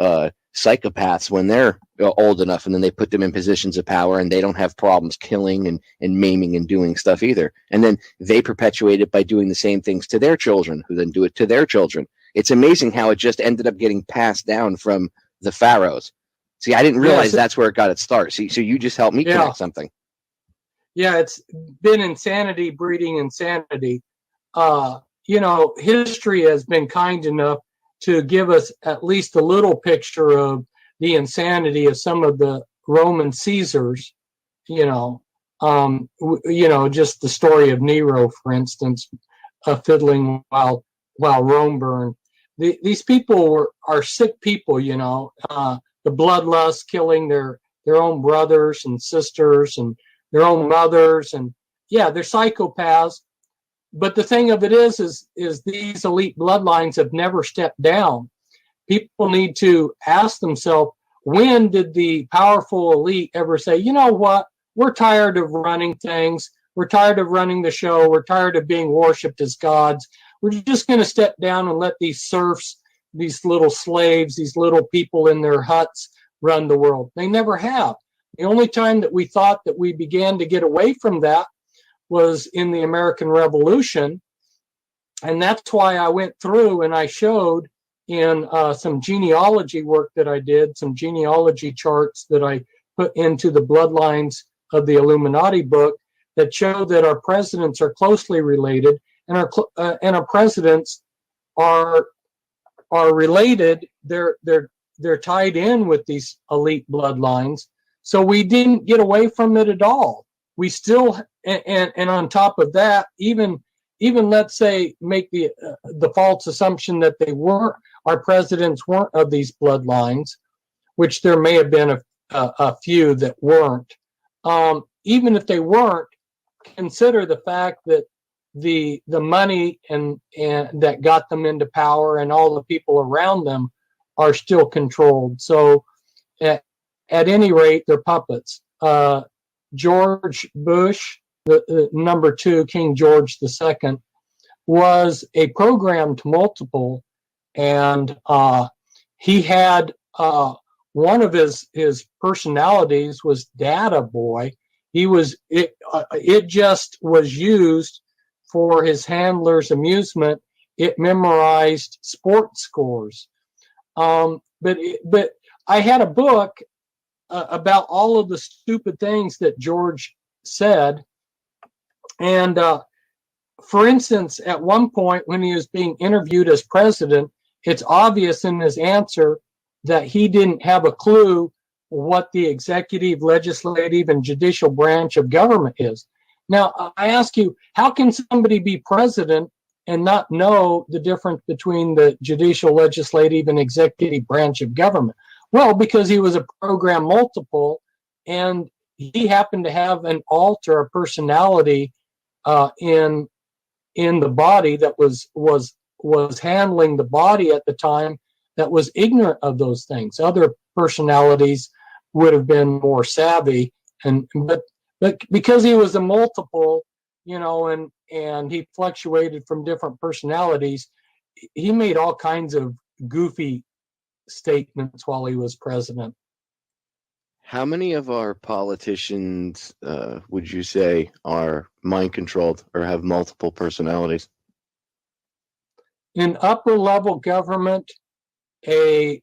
psychopaths when they're old enough, and then they put them in positions of power, and they don't have problems killing and maiming and doing stuff either. And then they perpetuate it by doing the same things to their children, who then do it to their children. It's amazing how it just ended up getting passed down from the pharaohs. See, I didn't realize that's where it got its start. See, so you just helped me connect something. Yeah, it's been insanity breeding insanity. History has been kind enough to give us at least a little picture of the insanity of some of the Roman Caesars. Just the story of Nero, for instance, fiddling while Rome burned. These people are sick people. The bloodlust, killing their own brothers and sisters and their own mothers, and they're psychopaths. But the thing of it is these elite bloodlines have never stepped down. People need to ask themselves, when did the powerful elite ever say, you know what, we're tired of running things, we're tired of running the show, we're tired of being worshipped as gods, we're just going to step down and let these serfs, these little slaves, these little people in their huts run the world? They never have. The only time that we thought that we began to get away from that was in the American Revolution, And that's why I went through and I showed in some genealogy work that I did, some genealogy charts that I put into the Bloodlines of the Illuminati book that show that our presidents are closely related, and our presidents are related. They're tied in with these elite bloodlines. So we didn't get away from it at all. We still, and on top of that, even let's say make the false assumption that our presidents weren't of these bloodlines, which there may have been a few that weren't. Even if they weren't, consider the fact that the money and that got them into power and all the people around them are still controlled. So at any rate, they're puppets. George Bush, the number 2, King George II, was a programmed multiple, and he had one of his personalities was Data Boy. It just was used for his handler's amusement. It memorized sports scores. But I had a book about all of the stupid things that George said. And for instance, at one point when he was being interviewed as president, it's obvious in his answer that he didn't have a clue what the executive, legislative, and judicial branch of government is. Now, I ask you, how can somebody be president and not know the difference between the judicial, legislative, and executive branch of government? Well, because he was a program multiple, and he happened to have an alter, a personality in the body that was handling the body at the time that was ignorant of those things. Other personalities would have been more savvy, but because he was a multiple, and he fluctuated from different personalities, he made all kinds of goofy statements while he was president. How many of our politicians would you say are mind controlled or have multiple personalities? In upper level government, a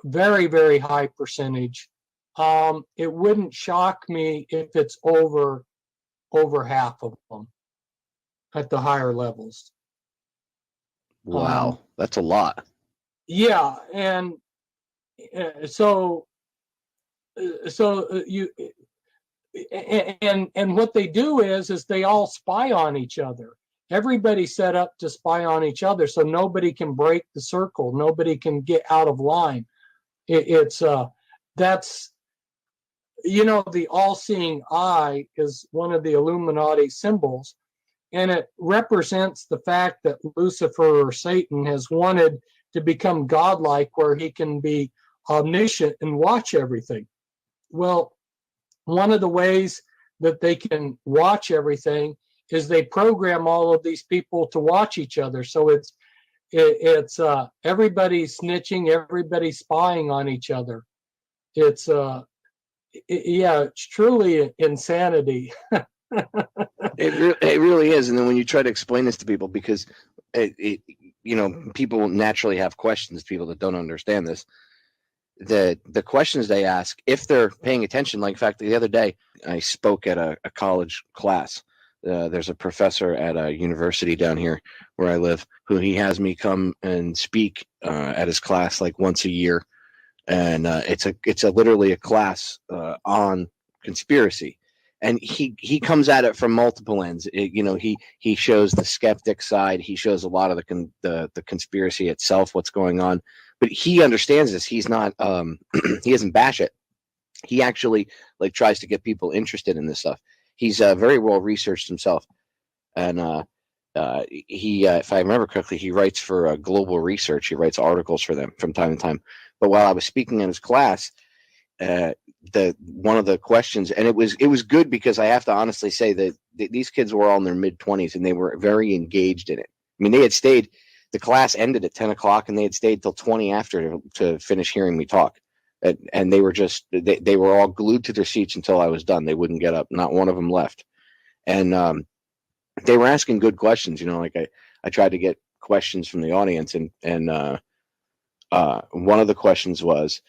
very, very high percentage. It wouldn't shock me if it's over half of them at the higher levels. Wow, that's a lot. Yeah, and so you and what they do is they all spy on each other. Everybody's set up to spy on each other, so nobody can break the circle. Nobody can get out of line. That's the all-seeing eye is one of the Illuminati symbols, and it represents the fact that Lucifer or Satan has wanted to become godlike, where he can be omniscient and watch everything. Well, one of the ways that they can watch everything is they program all of these people to watch each other. So it's everybody snitching, everybody spying on each other. It's truly insanity. It really is. And then when you try to explain this to people, because people naturally have questions, people that don't understand this, the questions they ask, if they're paying attention, like in fact, the other day I spoke at a college class. There's a professor at a university down here where I live who he has me come and speak at his class like once a year. And it's literally a class on conspiracy. And he comes at it from multiple ends. He shows the skeptic side. He shows a lot of the conspiracy itself, what's going on. But he understands this. He's not he doesn't bash it. He actually tries to get people interested in this stuff. He's very well researched himself, and he, if I remember correctly, he writes for Global Research. He writes articles for them from time to time. But while I was speaking in his class, one of the questions, and it was good, because I have to honestly say that these kids were all in their mid-20s and they were very engaged in it. I mean, they had stayed. The class ended at 10 o'clock and they had stayed till 20 after to finish hearing me talk. And they were they were all glued to their seats until I was done. They wouldn't get up. Not one of them left. And they were asking good questions. Like I tried to get questions from the audience, and one of the questions was,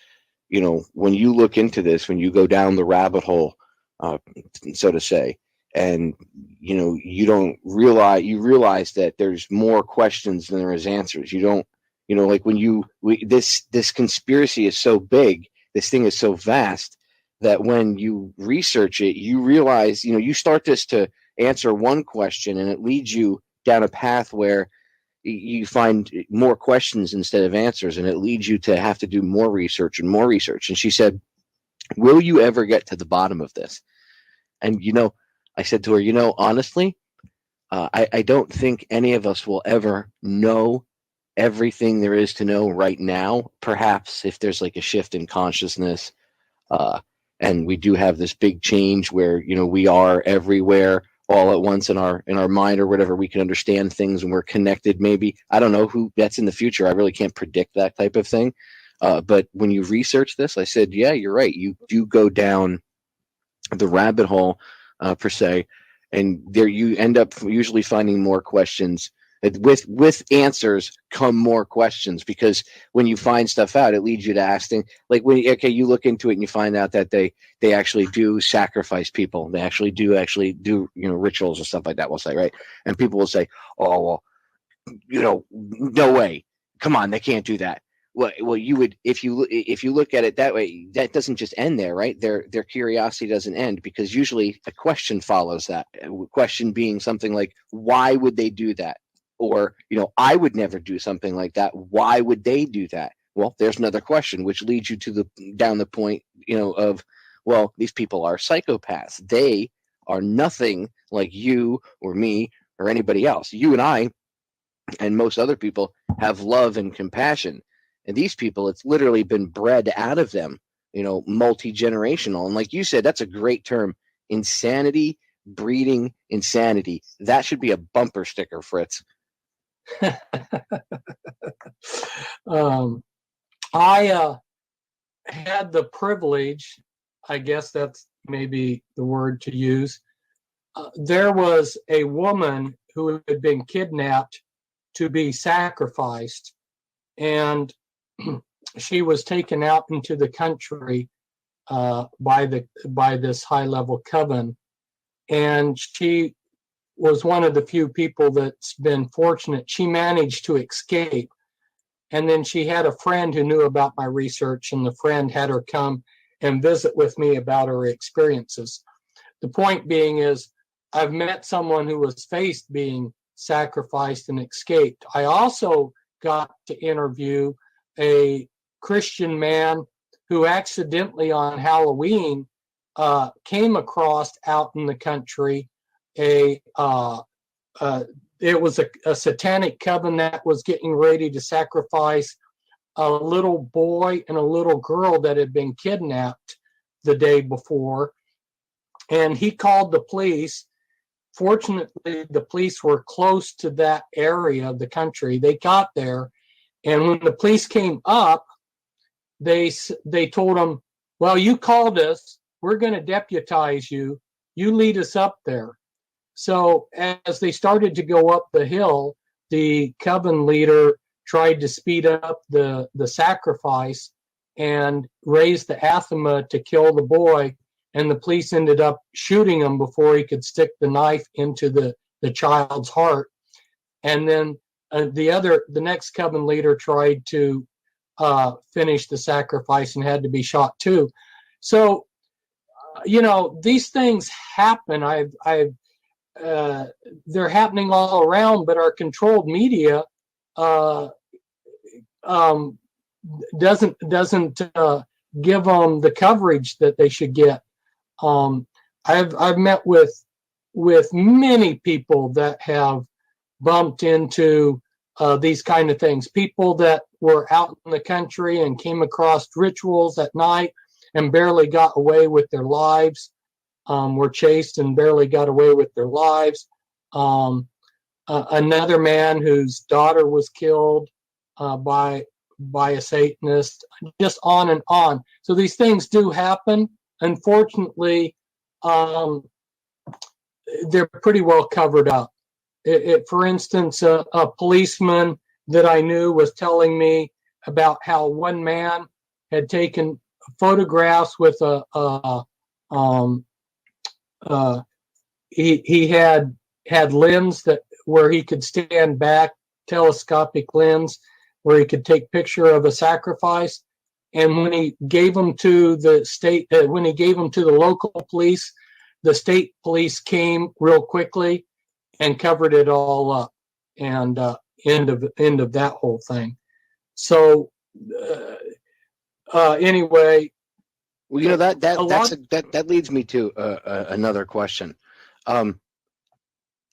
when you look into this, when you go down the rabbit hole, so to say, and you don't realize that there's more questions than there is answers. You don't, like when this conspiracy is so big, this thing is so vast, that when you research it, you realize, you start this to answer one question, and it leads you down a path where you find more questions instead of answers, and it leads you to have to do more research and more research. And she said, will you ever get to the bottom of this? And I said to her, honestly, I don't think any of us will ever know everything there is to know right now. Perhaps if there's like a shift in consciousness, and we do have this big change where we are everywhere all at once in our mind or whatever, we can understand things and we're connected. Maybe, I don't know who that's in the future. I really can't predict that type of thing. But when you research this, I said, yeah, you're right. You do go down the rabbit hole, per se, and there you end up usually finding more questions. With answers come more questions, because when you find stuff out, it leads you to asking, like you look into it and you find out that they actually do sacrifice people. They actually do rituals and stuff like that, we'll say, right? And people will say, oh, well, no way. Come on, they can't do that. Well, you would, if you look at it that way, that doesn't just end there, right? Their curiosity doesn't end, because usually a question follows that. A question being something like, why would they do that? Or, I would never do something like that. Why would they do that? Well, there's another question, which leads you to down the point, of, well, these people are psychopaths. They are nothing like you or me or anybody else. You and I and most other people have love and compassion. And these people, it's literally been bred out of them, multi-generational. And like you said, that's a great term. Insanity breeding insanity. That should be a bumper sticker, Fritz. I had the privilege, I guess that's maybe the word to use. There was a woman who had been kidnapped to be sacrificed, and she was taken out into the country by this high-level coven, and she was one of the few people that's been fortunate. She managed to escape, and then she had a friend who knew about my research, and the friend had her come and visit with me about her experiences. The point being is, I've met someone who was faced being sacrificed and escaped. I also got to interview a Christian man who accidentally on Halloween came across out in the country it was a satanic coven that was getting ready to sacrifice a little boy and a little girl that had been kidnapped the day before. And he called the police. Fortunately, the police were close to that area of the country. They got there, and when the police came up, they told him, well, you called us. We're going to deputize you. You lead us up there. So as they started to go up the hill, the coven leader tried to speed up the sacrifice and raise the anathema to kill the boy, and the police ended up shooting him before he could stick the knife into the child's heart. And then the next coven leader tried to finish the sacrifice and had to be shot too. So, these things happen. They're happening all around, but our controlled media doesn't give them the coverage that they should get. I've met with many people that have bumped into these kind of things. People that were out in the country and came across rituals at night and barely got away with their lives. Were chased and barely got away with their lives. Another man whose daughter was killed by a Satanist, just on and on. So these things do happen. Unfortunately, they're pretty well covered up. For instance, a policeman that I knew was telling me about how one man had taken photographs with he had lens that where he could stand back, telescopic lens, where he could take picture of a sacrifice. And when he gave them to the state, when he gave them to the local police, the state police came real quickly and covered it all up. And end of that whole thing. So anyway, well, you know that leads me to another question. A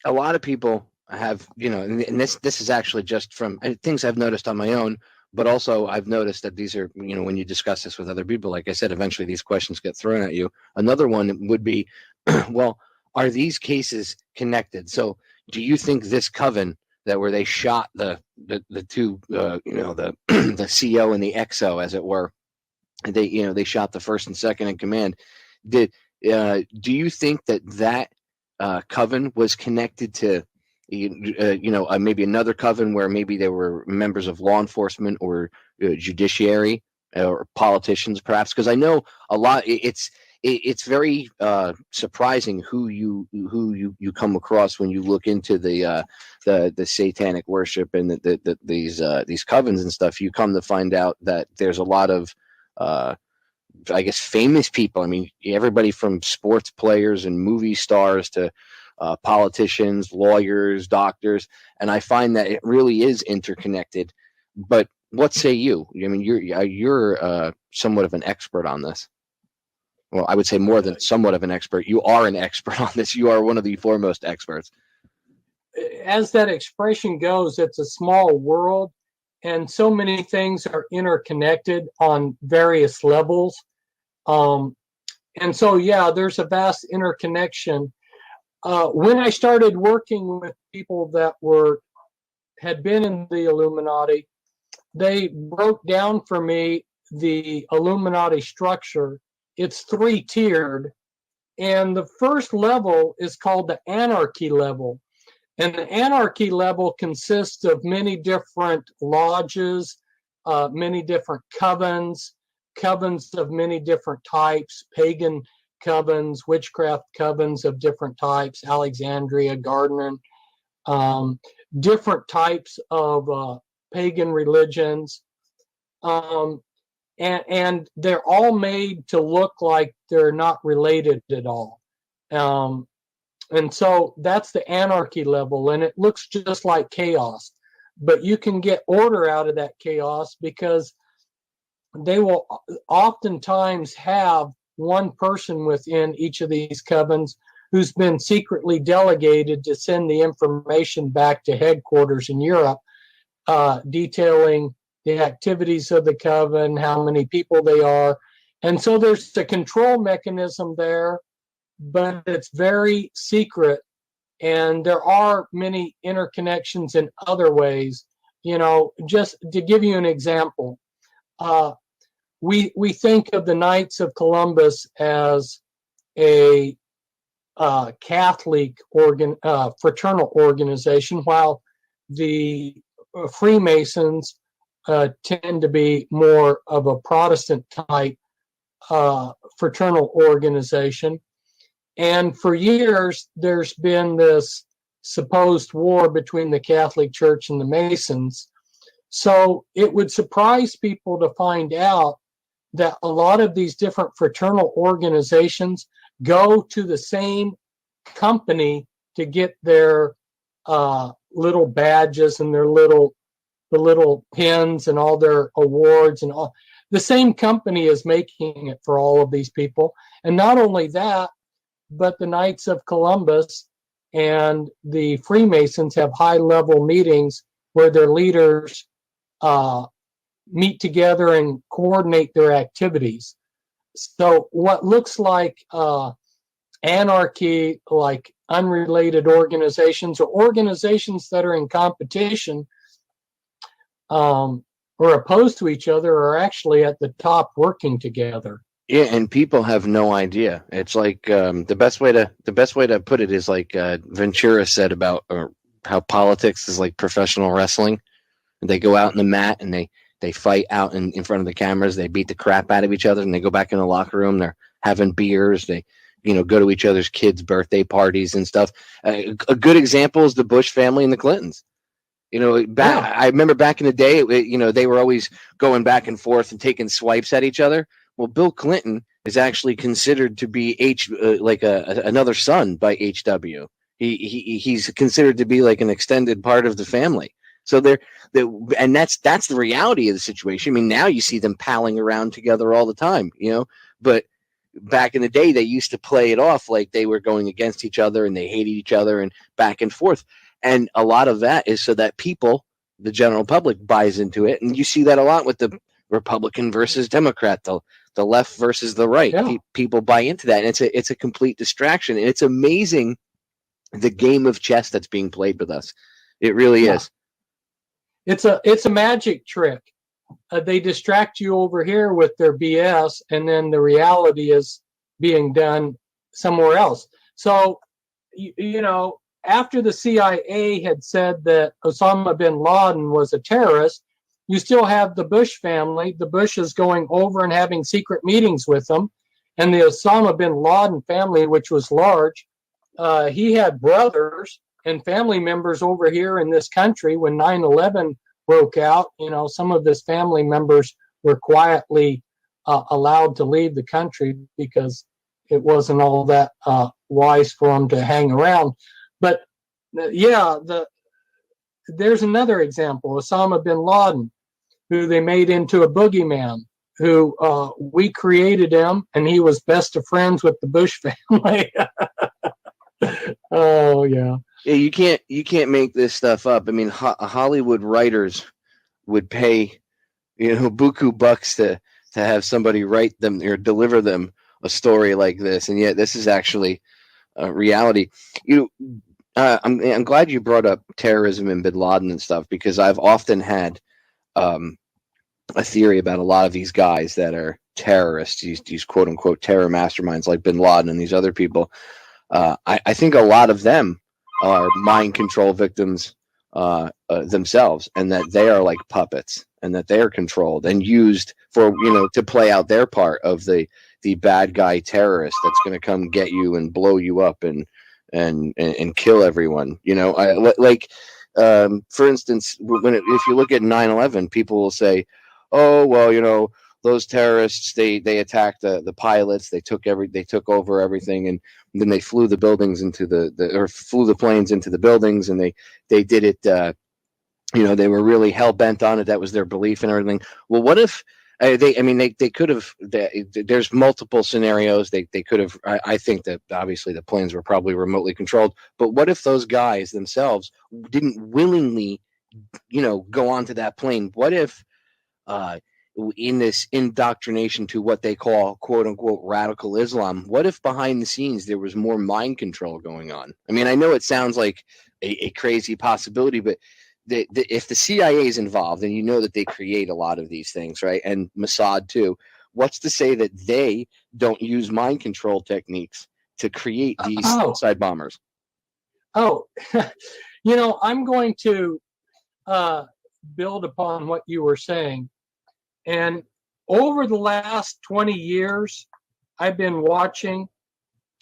lot of people have, you know, and this is actually just from things I've noticed on my own, but also I've noticed that these are, you know, when you discuss this with other people, like I said, eventually these questions get thrown at you. Another one would be, well, are these cases connected? So do you think this coven that where they shot the two, you know, the the CO and the XO, as it were, they shot the first and second in command. Do you think that coven was connected to, maybe another coven where maybe they were members of law enforcement or judiciary or politicians, perhaps? Because I know a lot. It's very surprising who you come across when you look into the satanic worship and these covens and stuff. You come to find out that there's a lot of I guess famous people. I mean, everybody from sports players and movie stars to politicians, lawyers, doctors, and I find that it really is interconnected. But what say you? I mean, you're somewhat of an expert on this. Well, I would say more than somewhat of an expert. You are an expert on this. You are one of the foremost experts. As that expression goes, it's a small world, and so many things are interconnected on various levels. And so, yeah, there's a vast interconnection. When I started working with people that had been in the Illuminati, they broke down for me the Illuminati structure. It's 3-tiered, and the first level is called the anarchy level. And the anarchy level consists of many different lodges, many different covens of many different types, pagan covens, witchcraft covens of different types, Alexandria, Gardner, different types of pagan religions. And they're all made to look like they're not related at all. And so that's the anarchy level, and it looks just like chaos. But you can get order out of that chaos because they will oftentimes have one person within each of these covens who's been secretly delegated to send the information back to headquarters in Europe, detailing the activities of the coven, how many people they are. And so there's a control mechanism there, but it's very secret. And there are many interconnections in other ways. You know, just to give you an example, we think of the Knights of Columbus as a Catholic fraternal organization, while the Freemasons tend to be more of a Protestant type fraternal organization. And for years, there's been this supposed war between the Catholic Church and the Masons. So it would surprise people to find out that a lot of these different fraternal organizations go to the same company to get their little badges and the little pins and all their awards and all. The same company is making it for all of these people. And not only that, but the Knights of Columbus and the Freemasons have high-level meetings where their leaders meet together and coordinate their activities. So what looks like anarchy, like unrelated organizations or organizations that are in competition or opposed to each other, are actually at the top working together. Yeah, and people have no idea. It's like the best way to put it is like Ventura said about, or how politics is like professional wrestling. They go out in the mat and they fight out in front of the cameras. They beat the crap out of each other, and they go back in the locker room. They're having beers. They, go to each other's kids' birthday parties and stuff. A good example is the Bush family and the Clintons. I remember back in the day, they were always going back and forth and taking swipes at each other. Well, Bill Clinton is actually considered to be another son by HW. He's considered to be like an extended part of the family. So and that's the reality of the situation. I mean, now you see them palling around together all the time, but back in the day, they used to play it off like they were going against each other and they hated each other and back and forth. And a lot of that is so that people, the general public, buys into it. And you see that a lot with the Republican versus Democrat, the left versus the right. Yeah. People buy into that. And it's a complete distraction. And it's amazing the game of chess that's being played with us. It really is. It's a magic trick. They distract you over here with their BS, and then the reality is being done somewhere else. So, after the CIA had said that Osama bin Laden was a terrorist, you still have the Bush family, the Bushes going over and having secret meetings with them. And the Osama bin Laden family, which was large, he had brothers and family members over here in this country when 9/11 broke out. Some of his family members were quietly allowed to leave the country because it wasn't all that wise for them to hang around. But there's another example, Osama bin Laden, who they made into a boogeyman, who we created him, and he was best of friends with the Bush family. Oh yeah. Yeah, you can't make this stuff up. I mean, Hollywood writers would pay, buku bucks to have somebody write them or deliver them a story like this, and yet this is actually reality. I'm glad you brought up terrorism and Bin Laden and stuff, because I've often had a theory about a lot of these guys that are terrorists, these quote unquote terror masterminds like Bin Laden and these other people. I think a lot of them are mind control victims themselves, and that they are like puppets, and that they are controlled and used for, to play out their part of the bad guy terrorist that's going to come get you and blow you up and kill everyone. For instance, if you look at 9/11, people will say, oh, well, those terrorists, they attacked the pilots, they took over everything, and then they flew the buildings flew the planes into the buildings, and they did it. They were really hell bent on it. That was their belief and everything. Well, what if they could have? There's multiple scenarios. They could have. I think that obviously the planes were probably remotely controlled. But what if those guys themselves didn't willingly, go onto that plane? What if? In this indoctrination to what they call quote unquote radical Islam, what if behind the scenes there was more mind control going on? I mean, I know it sounds like a crazy possibility, but if the CIA is involved, and that they create a lot of these things, right? And Mossad too, what's to say that they don't use mind control techniques to create these suicide bombers? I'm going to build upon what you were saying. And over the last 20 years, I've been watching,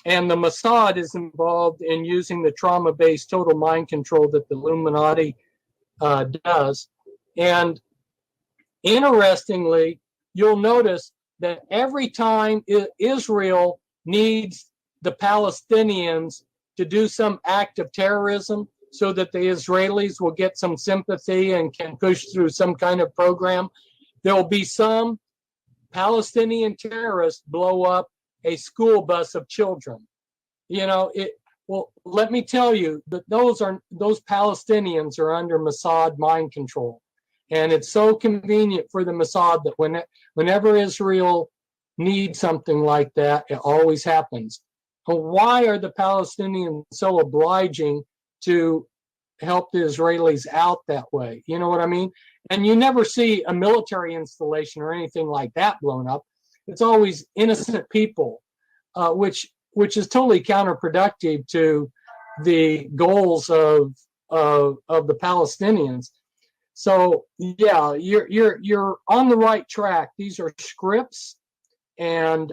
and the Mossad is involved in using the trauma-based total mind control that the Illuminati does. And interestingly, you'll notice that every time Israel needs the Palestinians to do some act of terrorism so that the Israelis will get some sympathy and can push through some kind of program, there will be some Palestinian terrorists blow up a school bus of children. Well, let me tell you that those Palestinians are under Mossad mind control. And it's so convenient for the Mossad that whenever Israel needs something like that, it always happens. But why are the Palestinians so obliging to help the Israelis out that way? You know what I mean? And you never see a military installation or anything like that blown up. It's always innocent people, which is totally counterproductive to the goals of of the Palestinians. So yeah, you're on the right track. These are scripts, and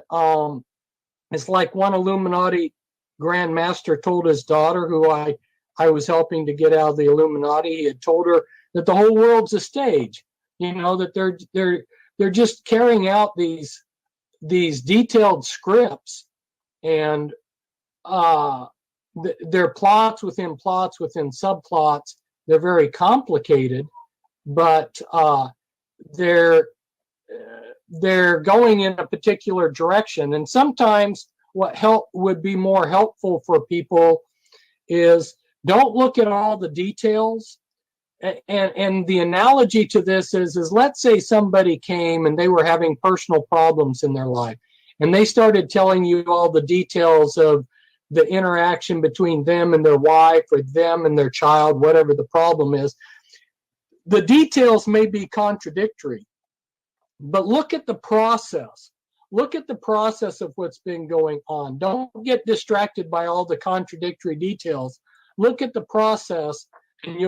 it's like one Illuminati Grand Master told his daughter, who I was helping to get out of the Illuminati. He had told her that the whole world's a stage. That they're just carrying out these detailed scripts, and they're plots within subplots. They're very complicated, but they're going in a particular direction. And sometimes what would be more helpful for people is don't look at all the details. And the analogy to this is let's say somebody came and they were having personal problems in their life, and they started telling you all the details of the interaction between them and their wife, or them and their child, whatever the problem is. The details may be contradictory, but look at the process. Look at the process of what's been going on. Don't get distracted by all the contradictory details. Look at the process, and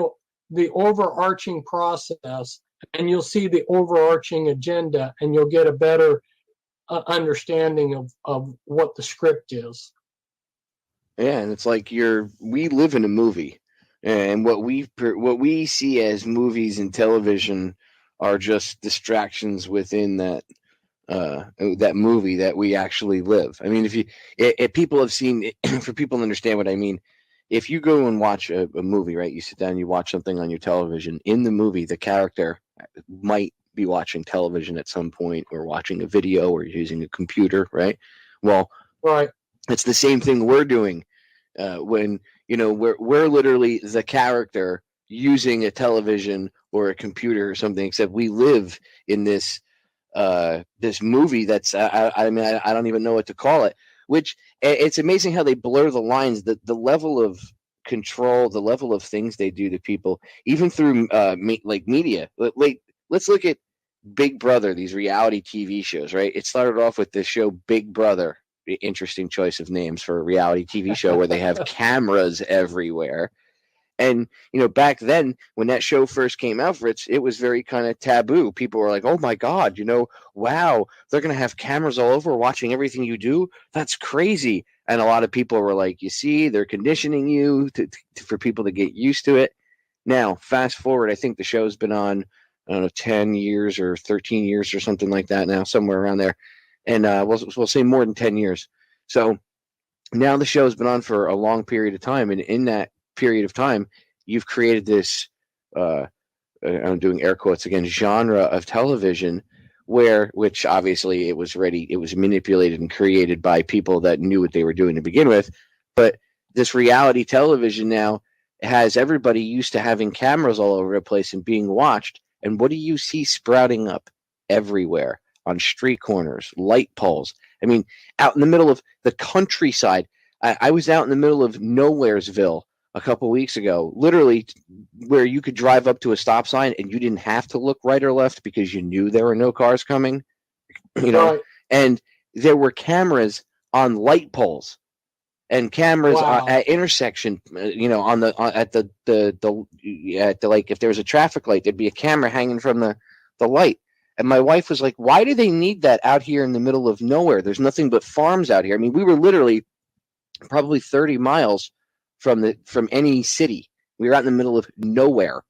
the overarching process, and you'll see the overarching agenda, and you'll get a better understanding of what the script is. Yeah, and it's like we live in a movie, and what we see as movies and television are just distractions within that movie that we actually live. I mean, if people have seen, for people to understand what I mean, if you go and watch a movie, right? You sit down, you watch something on your television. In the movie, the character might be watching television at some point, or watching a video, or using a computer, right? Well, right. It's the same thing we're doing when we're literally the character using a television or a computer or something. Except we live in this movie that's I mean, I don't even know what to call it. Which it's amazing how they blur the lines, the level of control, the level of things they do to people, even through like media. Like, let's look at Big Brother, these reality TV shows, right? It started off with this show Big Brother. Interesting choice of names for a reality TV show where they have cameras everywhere. And, back then when that show first came out, Fritz, it was very kind of taboo. People were like, oh my God, wow, they're going to have cameras all over watching everything you do. That's crazy. And a lot of people were like, you see, they're conditioning you for people to get used to it. Now, fast forward, I think the show's been on, I don't know, 10 years or 13 years or something like that now, somewhere around there. And we'll say more than 10 years. So now the show's been on for a long period of time. And in that period of time, you've created this I'm doing air quotes again, genre of television which obviously it was manipulated and created by people that knew what they were doing to begin with. But this reality television now has everybody used to having cameras all over the place and being watched. And what do you see sprouting up everywhere? On street corners, light poles. I mean, out in the middle of the countryside. I was out in the middle of Nowheresville a couple weeks ago, literally where you could drive up to a stop sign and you didn't have to look right or left because you knew there were no cars coming, Right. And there were cameras on light poles and cameras at intersection, on the like, if there was a traffic light, there'd be a camera hanging from the light. And my wife was like, why do they need that out here in the middle of nowhere? There's nothing but farms out here. I mean, we were literally probably 30 miles from any city. We were out in the middle of nowhere.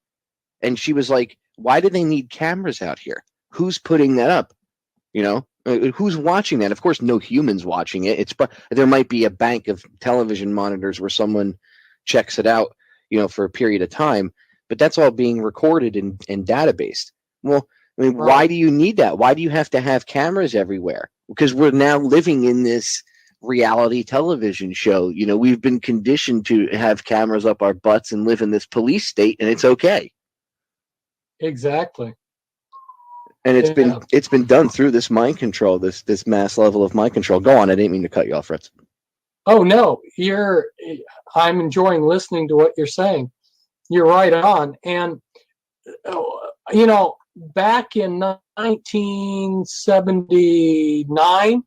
And she was like, why do they need cameras out here? Who's putting that up? Who's watching that? Of course, no humans watching it. There might be a bank of television monitors where someone checks it out, for a period of time, but that's all being recorded and databased. Well, I mean, Right. Why do you need that? Why do you have to have cameras everywhere? Because we're now living in this reality television show. We've been conditioned to have cameras up our butts and live in this police state, and it's okay. Exactly. And it's been done through this mind control, this mass level of mind control. Go on, I didn't mean to cut you off, Fritz. Oh no, I'm enjoying listening to what you're saying. You're right on. And back in 1979,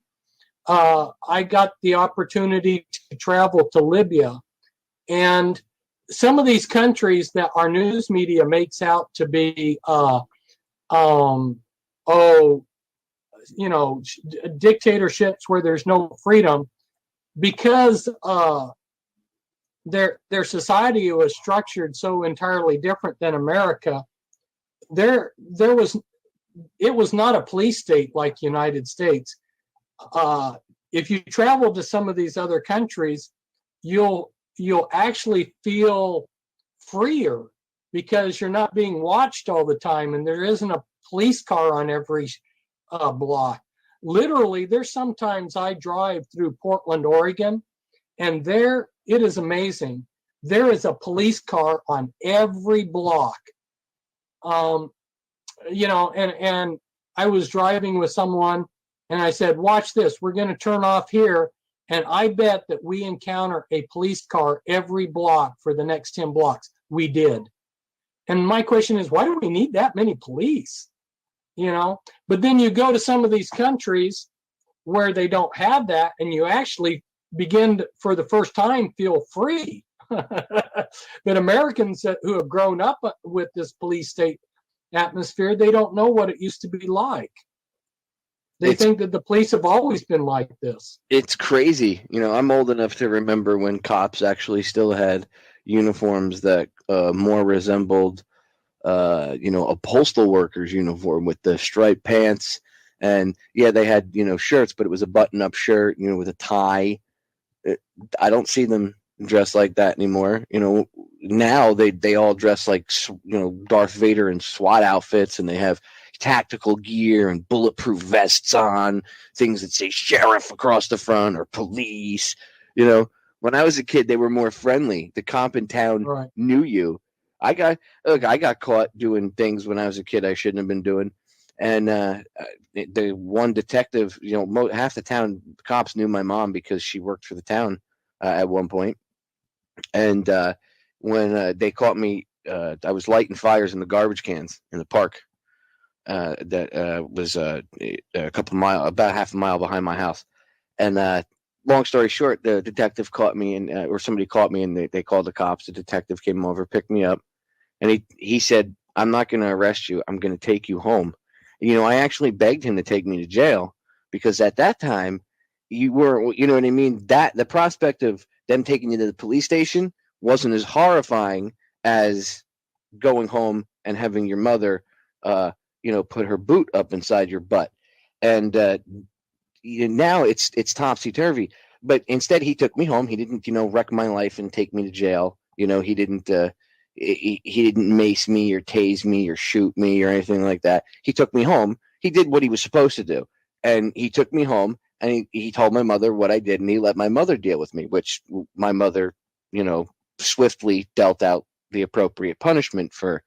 I got the opportunity to travel to Libya, and some of these countries that our news media makes out to be, dictatorships where there's no freedom, because their society was structured so entirely different than America. It was not a police state like United States. If you travel to some of these other countries, you'll actually feel freer because you're not being watched all the time, and there isn't a police car on every block. Literally, there's sometimes I drive through Portland, Oregon, and there, it is amazing. There is a police car on every block. And I was driving with someone, and I said, watch this, we're going to turn off here, and I bet that we encounter a police car every block for the next 10 blocks. We did. And my question is, why do we need that many police? But then you go to some of these countries where they don't have that, and you actually begin to, for the first time, feel free. But Americans who have grown up with this police state atmosphere, they don't know what it used to be like. They think that the police have always been like this. It's crazy. I'm old enough to remember when cops actually still had uniforms that more resembled a postal worker's uniform with the striped pants, and they had shirts, but it was a button-up shirt with a tie. I don't see them dressed like that anymore. Now they all dress like Darth Vader in SWAT outfits, and they have tactical gear and bulletproof vests on, things that say sheriff across the front or police. When I was a kid, they were more friendly. The cop in town knew you. I got caught doing things when I was a kid I shouldn't have been doing. And the one detective, half the town cops knew my mom because she worked for the town at one point. And when they caught me, I was lighting fires in the garbage cans in the park that was a couple miles, about half a mile behind my house. And long story short, the detective caught me, or somebody caught me, and they called the cops. The detective came over, picked me up, and he said, "I'm not going to arrest you. I'm going to take you home." I actually begged him to take me to jail, because at that time, you were, what I mean? That the prospect of them taking you to the police station wasn't as horrifying as going home and having your mother, put her boot up inside your butt. And now it's topsy-turvy. But instead, he took me home. He didn't, wreck my life and take me to jail. He didn't he didn't mace me or tase me or shoot me or anything like that. He took me home. He did what he was supposed to do. And he took me home, and he told my mother what I did, and he let my mother deal with me, which my mother, swiftly dealt out the appropriate punishment for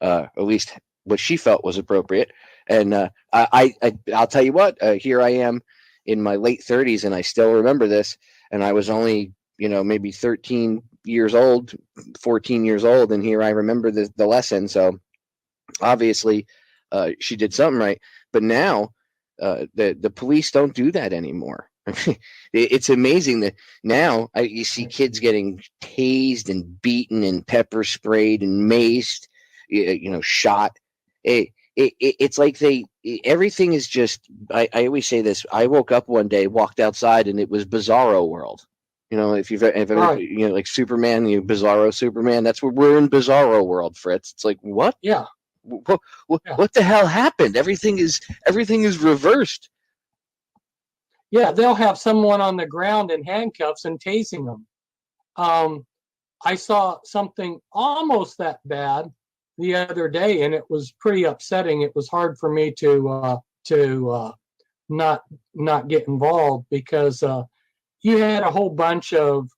at least what she felt was appropriate. And I'll tell you what, here I am in my late 30s, and I still remember this. And I was only, maybe 13 years old, 14 years old, and here I remember the lesson. So obviously she did something right. But now the police don't do that anymore. It's amazing that now you see kids getting tased and beaten and pepper sprayed and maced, shot. It's like everything is just, I always say this. I woke up one day, walked outside, and it was Bizarro world. If you've ever, like Superman, Bizarro Superman, that's where we're in Bizarro world, Fritz. It's like, what? Yeah. What the hell happened? Everything is reversed. Yeah, they'll have someone on the ground in handcuffs and tasing them. I saw something almost that bad the other day, and it was pretty upsetting. It was hard for me to not get involved, because you had a whole bunch of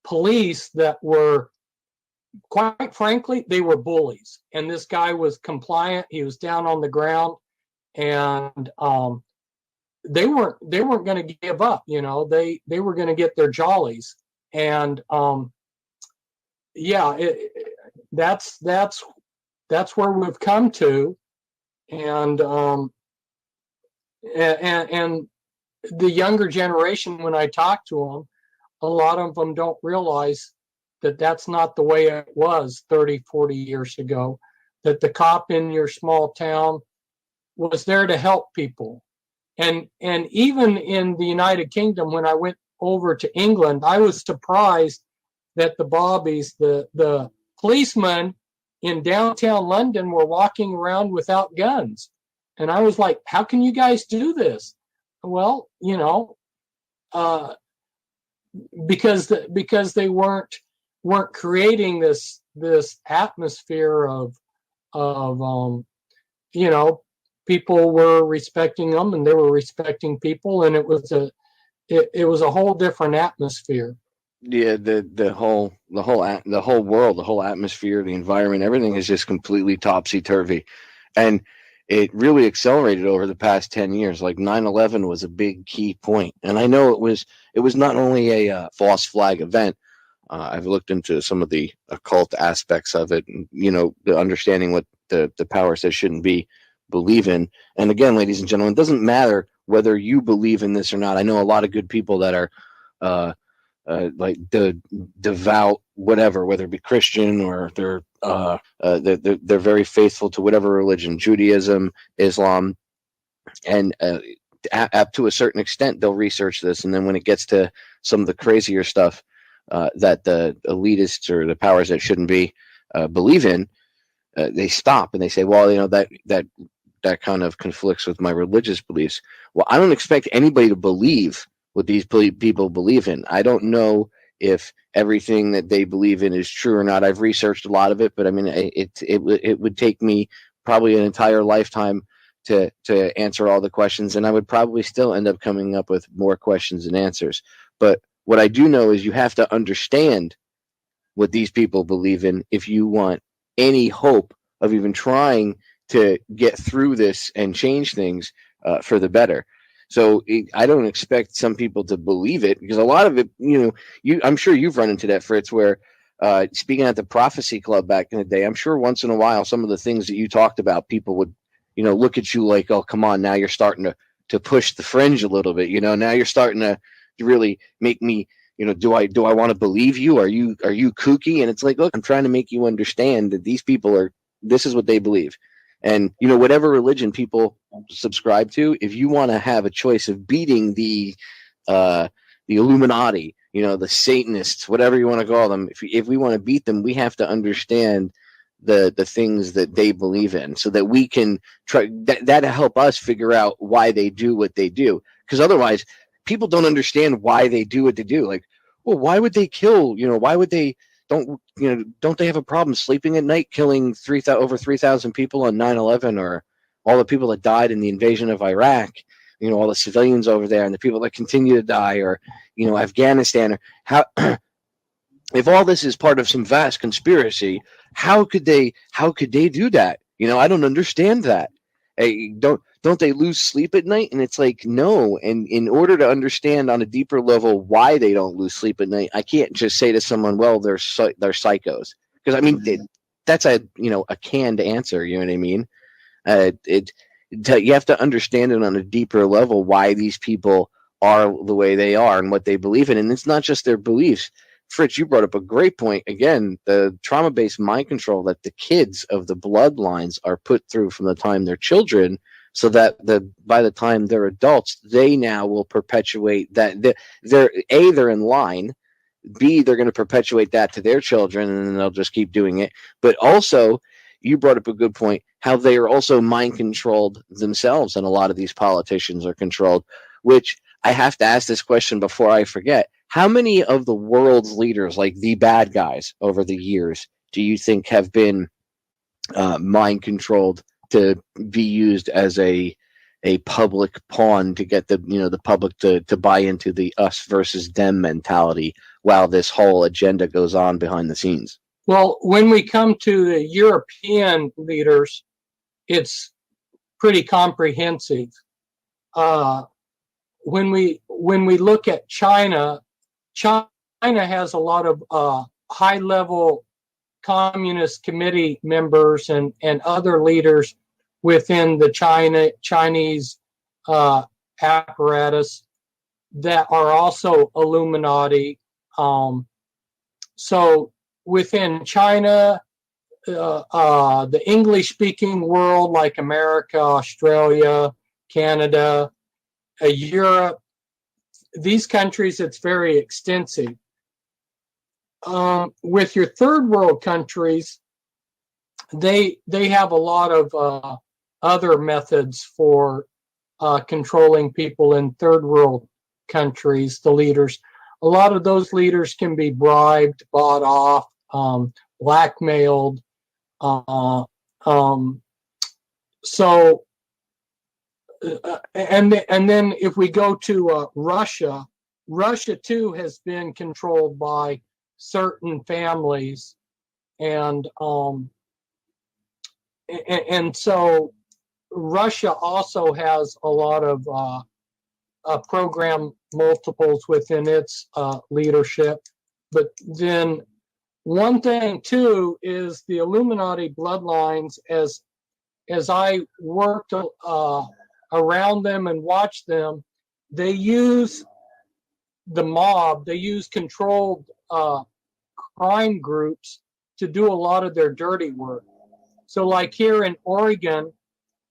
police that were, quite frankly, they were bullies. And this guy was compliant. He was down on the ground, and they weren't going to give up. They were going to get their jollies. And that's where we've come to. And the younger generation, when I talk to them, a lot of them don't realize that that's not the way it was 30, 40 years ago, that the cop in your small town was there to help people. And even in the United Kingdom, when I went over to England, I was surprised that the bobbies, the policemen in downtown London were walking around without guns. And I was like, how can you guys do this? Well, you know, because they weren't creating this atmosphere of you know, people were respecting them and they were respecting people, and it was a whole different atmosphere. Yeah, the whole world, the whole atmosphere, the environment, everything is just completely topsy-turvy. And it really accelerated over the past 10 years. Like 9/11 was a big key point. And I know it was not only a false flag event. I've looked into some of the occult aspects of it, and, you know, the understanding what the powers that shouldn't be believe in. And again, ladies and gentlemen, it doesn't matter whether you believe in this or not. I know a lot of good people that are like the devout, whatever, whether it be Christian or they're very faithful to whatever religion, Judaism, Islam, and up to a certain extent, they'll research this. And then when it gets to some of the crazier stuff that the elitists or the powers that shouldn't be believe in, they stop and they say, well, you know, that kind of conflicts with my religious beliefs. Well, I don't expect anybody to believe what these people believe in. I don't know if everything that they believe in is true or not. I've researched a lot of it, but I mean, it would take me probably an entire lifetime to answer all the questions, and I would probably still end up coming up with more questions than answers. But what I do know is you have to understand what these people believe in if you want any hope of even trying to get through this and change things for the better. So I don't expect some people to believe it, because a lot of it, you know, I'm sure you've run into that, Fritz, where speaking at the Prophecy Club back in the day, I'm sure once in a while some of the things that you talked about, people would, you know, look at you like, oh, come on, now you're starting to push the fringe a little bit. You know, now you're starting to really make me, you know, do I want to believe you? Are you kooky? And it's like, look, I'm trying to make you understand that these people this is what they believe. And, you know, whatever religion people subscribe to, if you want to have a choice of beating the Illuminati, you know, the Satanists, whatever you want to call them, if we want to beat them, we have to understand the things that they believe in, so that we can try that to help us figure out why they do what they do. Because otherwise, people don't understand why they do what they do. Like, well, why would they kill? You know, why would they? Don't they have a problem sleeping at night, killing over 3,000 people on 9/11, or all the people that died in the invasion of Iraq? You know, all the civilians over there, and the people that continue to die, or, you know, Afghanistan. Or how, if all this is part of some vast conspiracy, how could they do that? You know, I don't understand that. Hey, don't they lose sleep at night? And it's like, no. And in order to understand on a deeper level why they don't lose sleep at night, I can't just say to someone, well, they're psychos. Because I mean, that's a canned answer. You know what I mean? You have to understand it on a deeper level why these people are the way they are and what they believe in. And it's not just their beliefs. Fritz, you brought up a great point. Again, the trauma-based mind control that the kids of the bloodlines are put through from the time they're children, so that by the time they're adults, they now will perpetuate that. They're in line. B, they're going to perpetuate that to their children, and then they'll just keep doing it. But also, you brought up a good point, how they are also mind controlled themselves, and a lot of these politicians are controlled, which I have to ask this question before I forget. How many of the world's leaders, like the bad guys over the years, do you think have been mind controlled to be used as a public pawn to get the public to buy into the us versus them mentality while this whole agenda goes on behind the scenes? Well, when we come to the European leaders, it's pretty comprehensive. When we look at China has a lot of high-level Communist Committee members and other leaders within the Chinese apparatus that are also Illuminati. So within China, the English-speaking world, like America, Australia, Canada, Europe, these countries, it's very extensive. With your third world countries, they have a lot of other methods for controlling people in third world countries, the leaders. A lot of those leaders can be bribed, bought off, blackmailed. So, and then if we go to Russia, Russia too has been controlled by certain families, and so Russia also has a lot of program multiples within its leadership. But then one thing too is the Illuminati bloodlines, as I worked around them and watched them, they use the mob, they use controlled crime groups to do a lot of their dirty work. So like here in Oregon,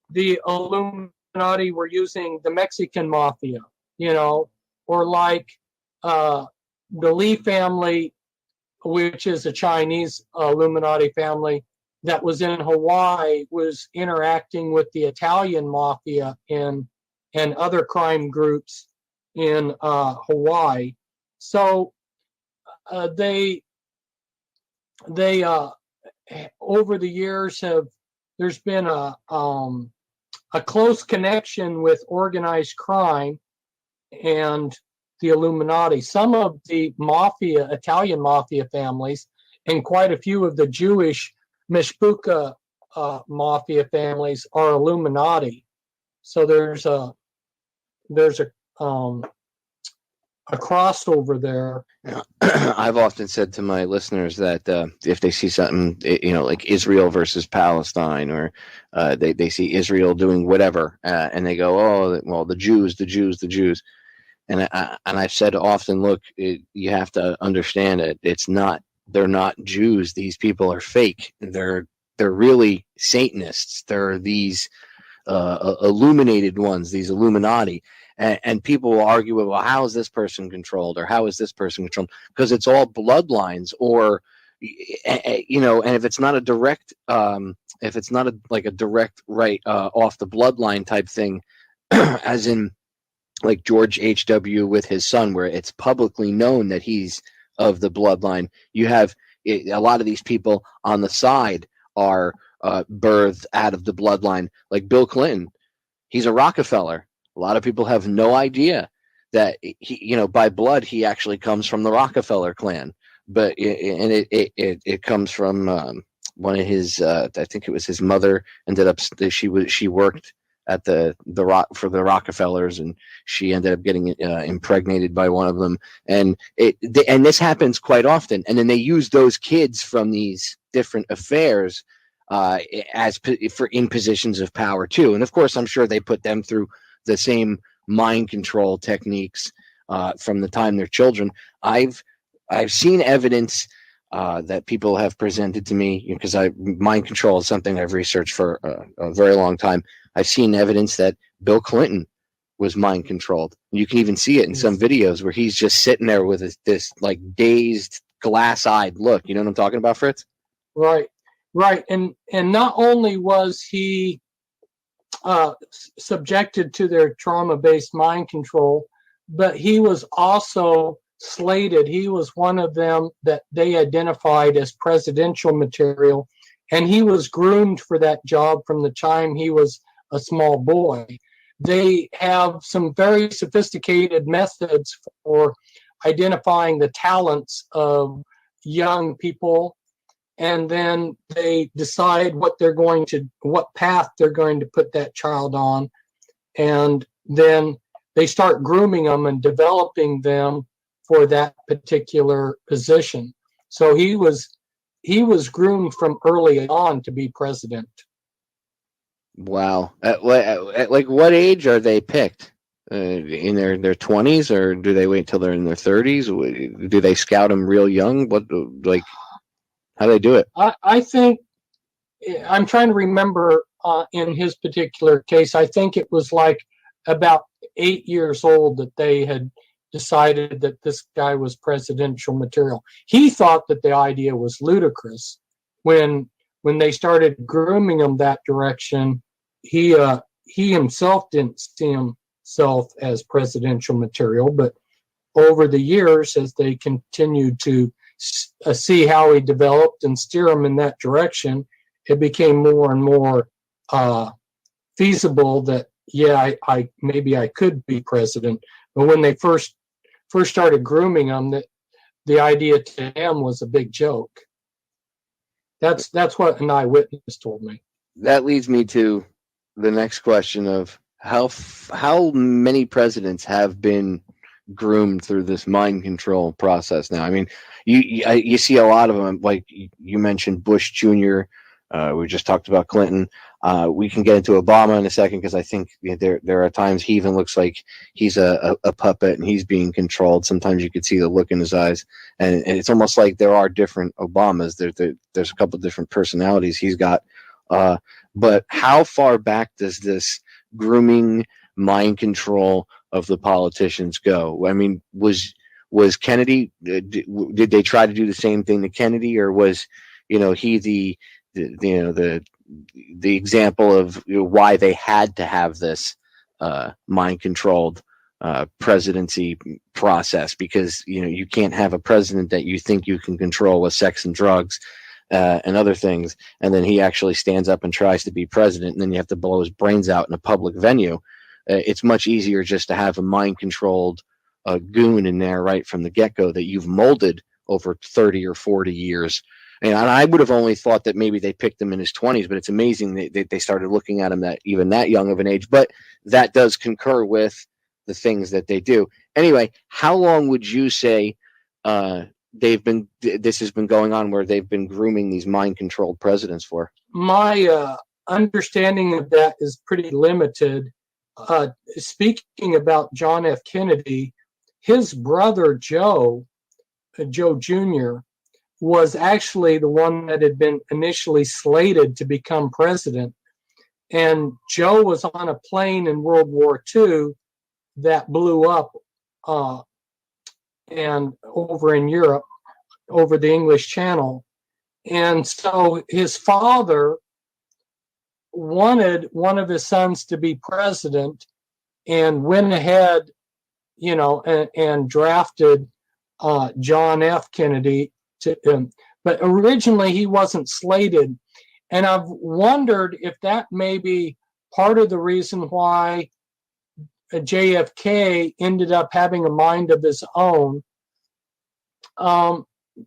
the Illuminati were using the Mexican mafia, you know, or like the Lee family, which is a Chinese Illuminati family that was in Hawaii, was interacting with the Italian mafia and other crime groups in Hawaii. So they over the years there's been a close connection with organized crime and the Illuminati. Some of the mafia, Italian mafia families, and quite a few of the Jewish Mishpucha mafia families are Illuminati. So there's a crossover there. I've often said to my listeners that if they see something, you know, like Israel versus Palestine, or they see Israel doing whatever, and they go, oh, well, the Jews. And I've said often, look, you have to understand it. They're not Jews. These people are fake. They're really Satanists. They're these illuminated ones, these Illuminati. And people will argue, well, how is this person controlled, or how is this person controlled? Because it's all bloodlines, or, you know, and if it's not a direct, if it's not like a direct right off the bloodline type thing, as in like George H.W. with his son, where it's publicly known that he's of the bloodline, you have a lot of these people on the side are birthed out of the bloodline, like Bill Clinton. He's a Rockefeller. A lot of people have no idea that he, you know, by blood he actually comes from the Rockefeller clan, but it comes from one of his. I think it was his mother ended up. She worked at the Rockefellers, and she ended up getting impregnated by one of them, and this happens quite often. And then they use those kids from these different affairs in positions of power too. And of course, I'm sure they put them through the same mind control techniques from the time they're children. I've seen evidence that people have presented to me, because mind control is something I've researched for a very long time. I've seen evidence that Bill Clinton was mind controlled. You can even see it in some videos where he's just sitting there with this like dazed, glass-eyed look. You know what I'm talking about, Fritz? Right. And not only was he subjected to their trauma-based mind control, but he was also slated. He was one of them that they identified as presidential material, and he was groomed for that job from the time he was a small boy. They have some very sophisticated methods for identifying the talents of young people, and then they decide what path they're going to put that child on, and then they start grooming them and developing them for that particular position. So he was groomed from early on to be president. Wow. At like what age are they picked? in their 20s, or do they wait until they're in their 30s? Do they scout them real young? What, like, how do they do it? I think, I'm trying to remember in his particular case, I think it was like about 8 years old that they had decided that this guy was presidential material. He thought that the idea was ludicrous. When they started grooming him that direction, he himself didn't see himself as presidential material, but over the years, as they continued to see how he developed and steer him in that direction, it became more and more feasible that, yeah, I maybe I could be president. But when they first started grooming him, that the idea to him was a big joke. That's what an eyewitness told me. That leads me to the next question of how many presidents have been groomed through this mind control process now. I mean, you see a lot of them, like you mentioned Bush Jr. We just talked about Clinton. We can get into Obama in a second, because I think there are times he even looks like he's a puppet and he's being controlled. Sometimes you could see the look in his eyes, and it's almost like there are different Obamas. There's a couple of different personalities he's got. But how far back does this grooming, mind control of the politicians go? I mean, was Kennedy? Did they try to do the same thing to Kennedy, or was he the example of why they had to have this mind controlled presidency process? Because you can't have a president that you think you can control with sex and drugs and other things, and then he actually stands up and tries to be president, and then you have to blow his brains out in a public venue. It's much easier just to have a mind controlled goon in there right from the get-go that you've molded over 30 or 40 years. And I would have only thought that maybe they picked him in his 20s, but it's amazing that they started looking at him that even that young of an age. But that does concur with the things that they do. Anyway, how long would you say this has been going on, where they've been grooming these mind-controlled presidents for? My understanding of that is pretty limited. Speaking about John F. Kennedy, his brother Joe Jr., was actually the one that had been initially slated to become president. And Joe was on a plane in World War II that blew up and over in Europe, over the English Channel. And so his father wanted one of his sons to be president, and went ahead, and drafted John F. Kennedy to him. But originally he wasn't slated. And I've wondered if that may be part of the reason why JFK ended up having a mind of his own.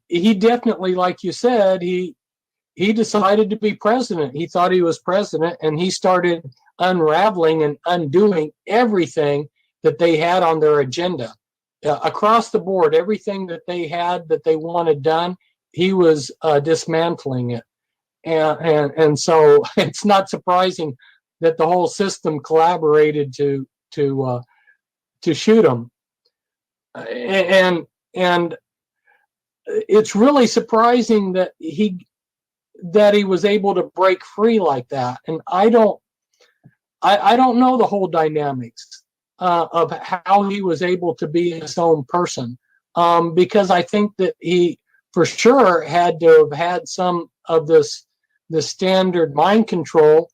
He definitely, like you said, he decided to be president. He thought he was president, and he started unraveling and undoing everything that they had on their agenda. Across the board, everything that they had that they wanted done, he was dismantling it. And so it's not surprising that the whole system collaborated to shoot him. And it's really surprising that he was able to break free like that. And I don't know the whole dynamics of how he was able to be his own person, because I think that he for sure had to have had some of the standard mind control,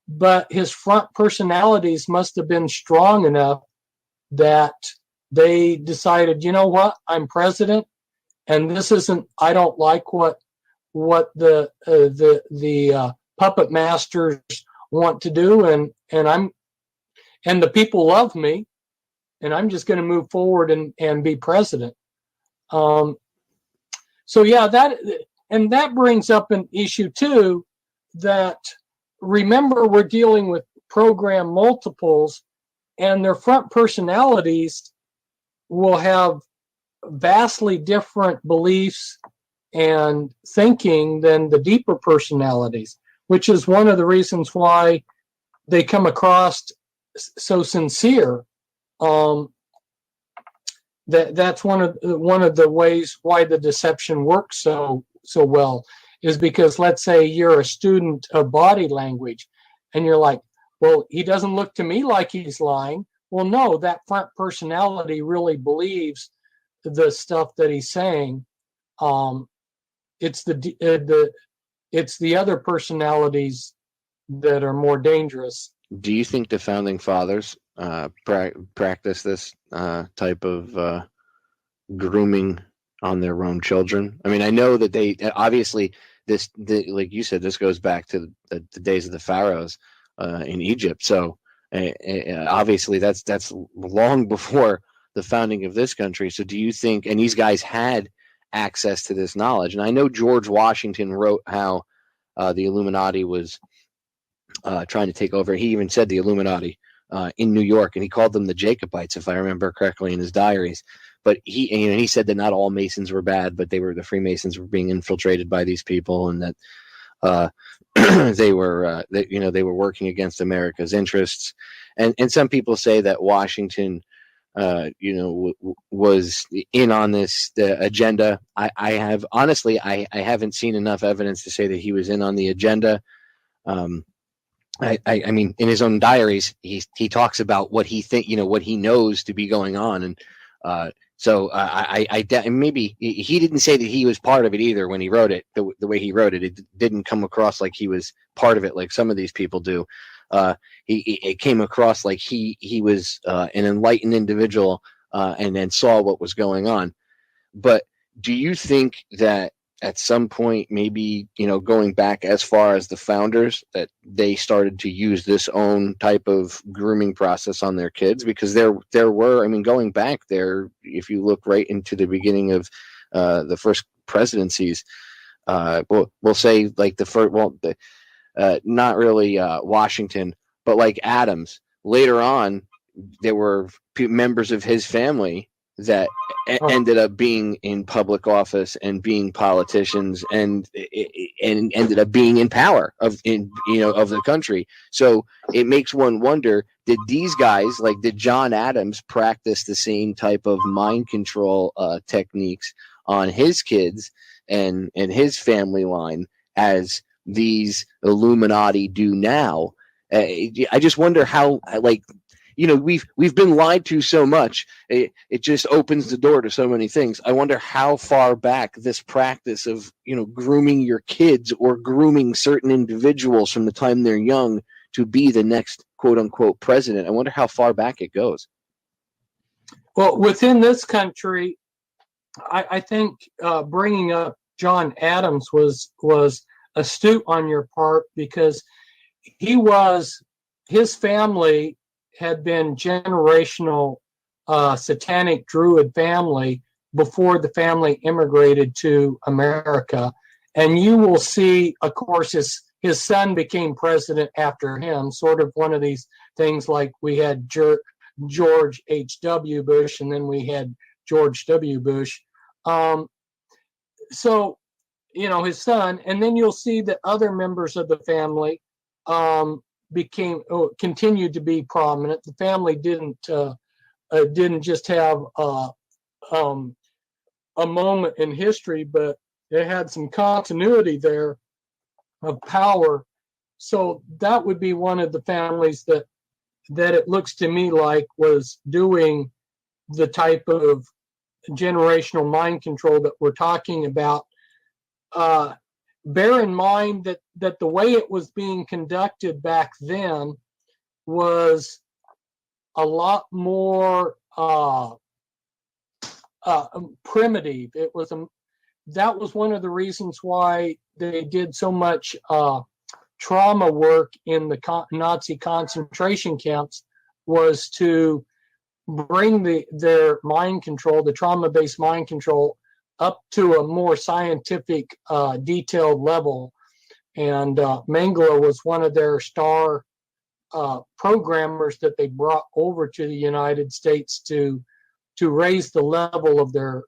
but his front personalities must have been strong enough that they decided, you know what, I'm president, and this isn't, I don't like what the puppet masters want to do, and the people love me, and I'm just going to move forward and be president. So yeah, that brings up an issue too, that remember, we're dealing with program multiples, and their front personalities will have vastly different beliefs and thinking than the deeper personalities, which is one of the reasons why they come across so sincere. That's one of the ways why the deception works so well, is because let's say you're a student of body language and you're like, well, he doesn't look to me like he's lying. Well, no, that front personality really believes the stuff that he's saying. It's the other personalities that are more dangerous. Do you think the founding fathers practice this type of grooming on their own children? I mean, I know that they obviously like you said, this goes back to the days of the pharaohs in Egypt. So obviously that's long before the founding of this country. So do you think, and these guys had access to this knowledge? And I know George Washington wrote how the Illuminati was trying to take over. He even said the Illuminati in New York, and he called them the Jacobites, if I remember correctly, in his diaries. But he said that not all Masons were bad, but the Freemasons were being infiltrated by these people, and that they were working against America's interests. And some people say that Washington was in on this agenda. I haven't seen enough evidence to say that he was in on the agenda. I mean, in his own diaries, he talks about what what he knows to be going on, and so maybe he didn't say that he was part of it either when he wrote it. The way he wrote it, it didn't come across like he was part of it, like some of these people do. It came across like he was an enlightened individual and then saw what was going on. But do you think that at some point, maybe, going back as far as the founders, that they started to use this own type of grooming process on their kids? Because there were, going back there, if you look right into the beginning of the first presidencies, we'll say like the first, not really Washington, but like Adams. Later on, there were members of his family that ended up being in public office and being politicians and ended up being in power of the country. So it makes one wonder, did these guys, did John Adams practice the same type of mind control techniques on his kids and his family line as these Illuminati do now? I just wonder how, we've been lied to so much. It just opens the door to so many things. I wonder how far back this practice of, grooming your kids or grooming certain individuals from the time they're young to be the next quote unquote president. I wonder how far back it goes. Well, within this country, I think bringing up John Adams was astute on your part, because his family had been generational satanic druid family before the family immigrated to America. And you will see, of course, his son became president after him, sort of one of these things like we had George H.W. Bush, and then we had George W. Bush. So, his son, and then you'll see that other members of the family continued to be prominent. The family didn't just have a moment in history, but they had some continuity there of power. So that would be one of the families that it looks to me like was doing the type of generational mind control that we're talking about. Bear in mind that the way it was being conducted back then was a lot more primitive. That was one of the reasons why they did so much trauma work in the Nazi concentration camps, was to bring their mind control, the trauma-based mind control, up to a more scientific, detailed level. And Mengele was one of their star programmers that they brought over to the United States to raise the level of the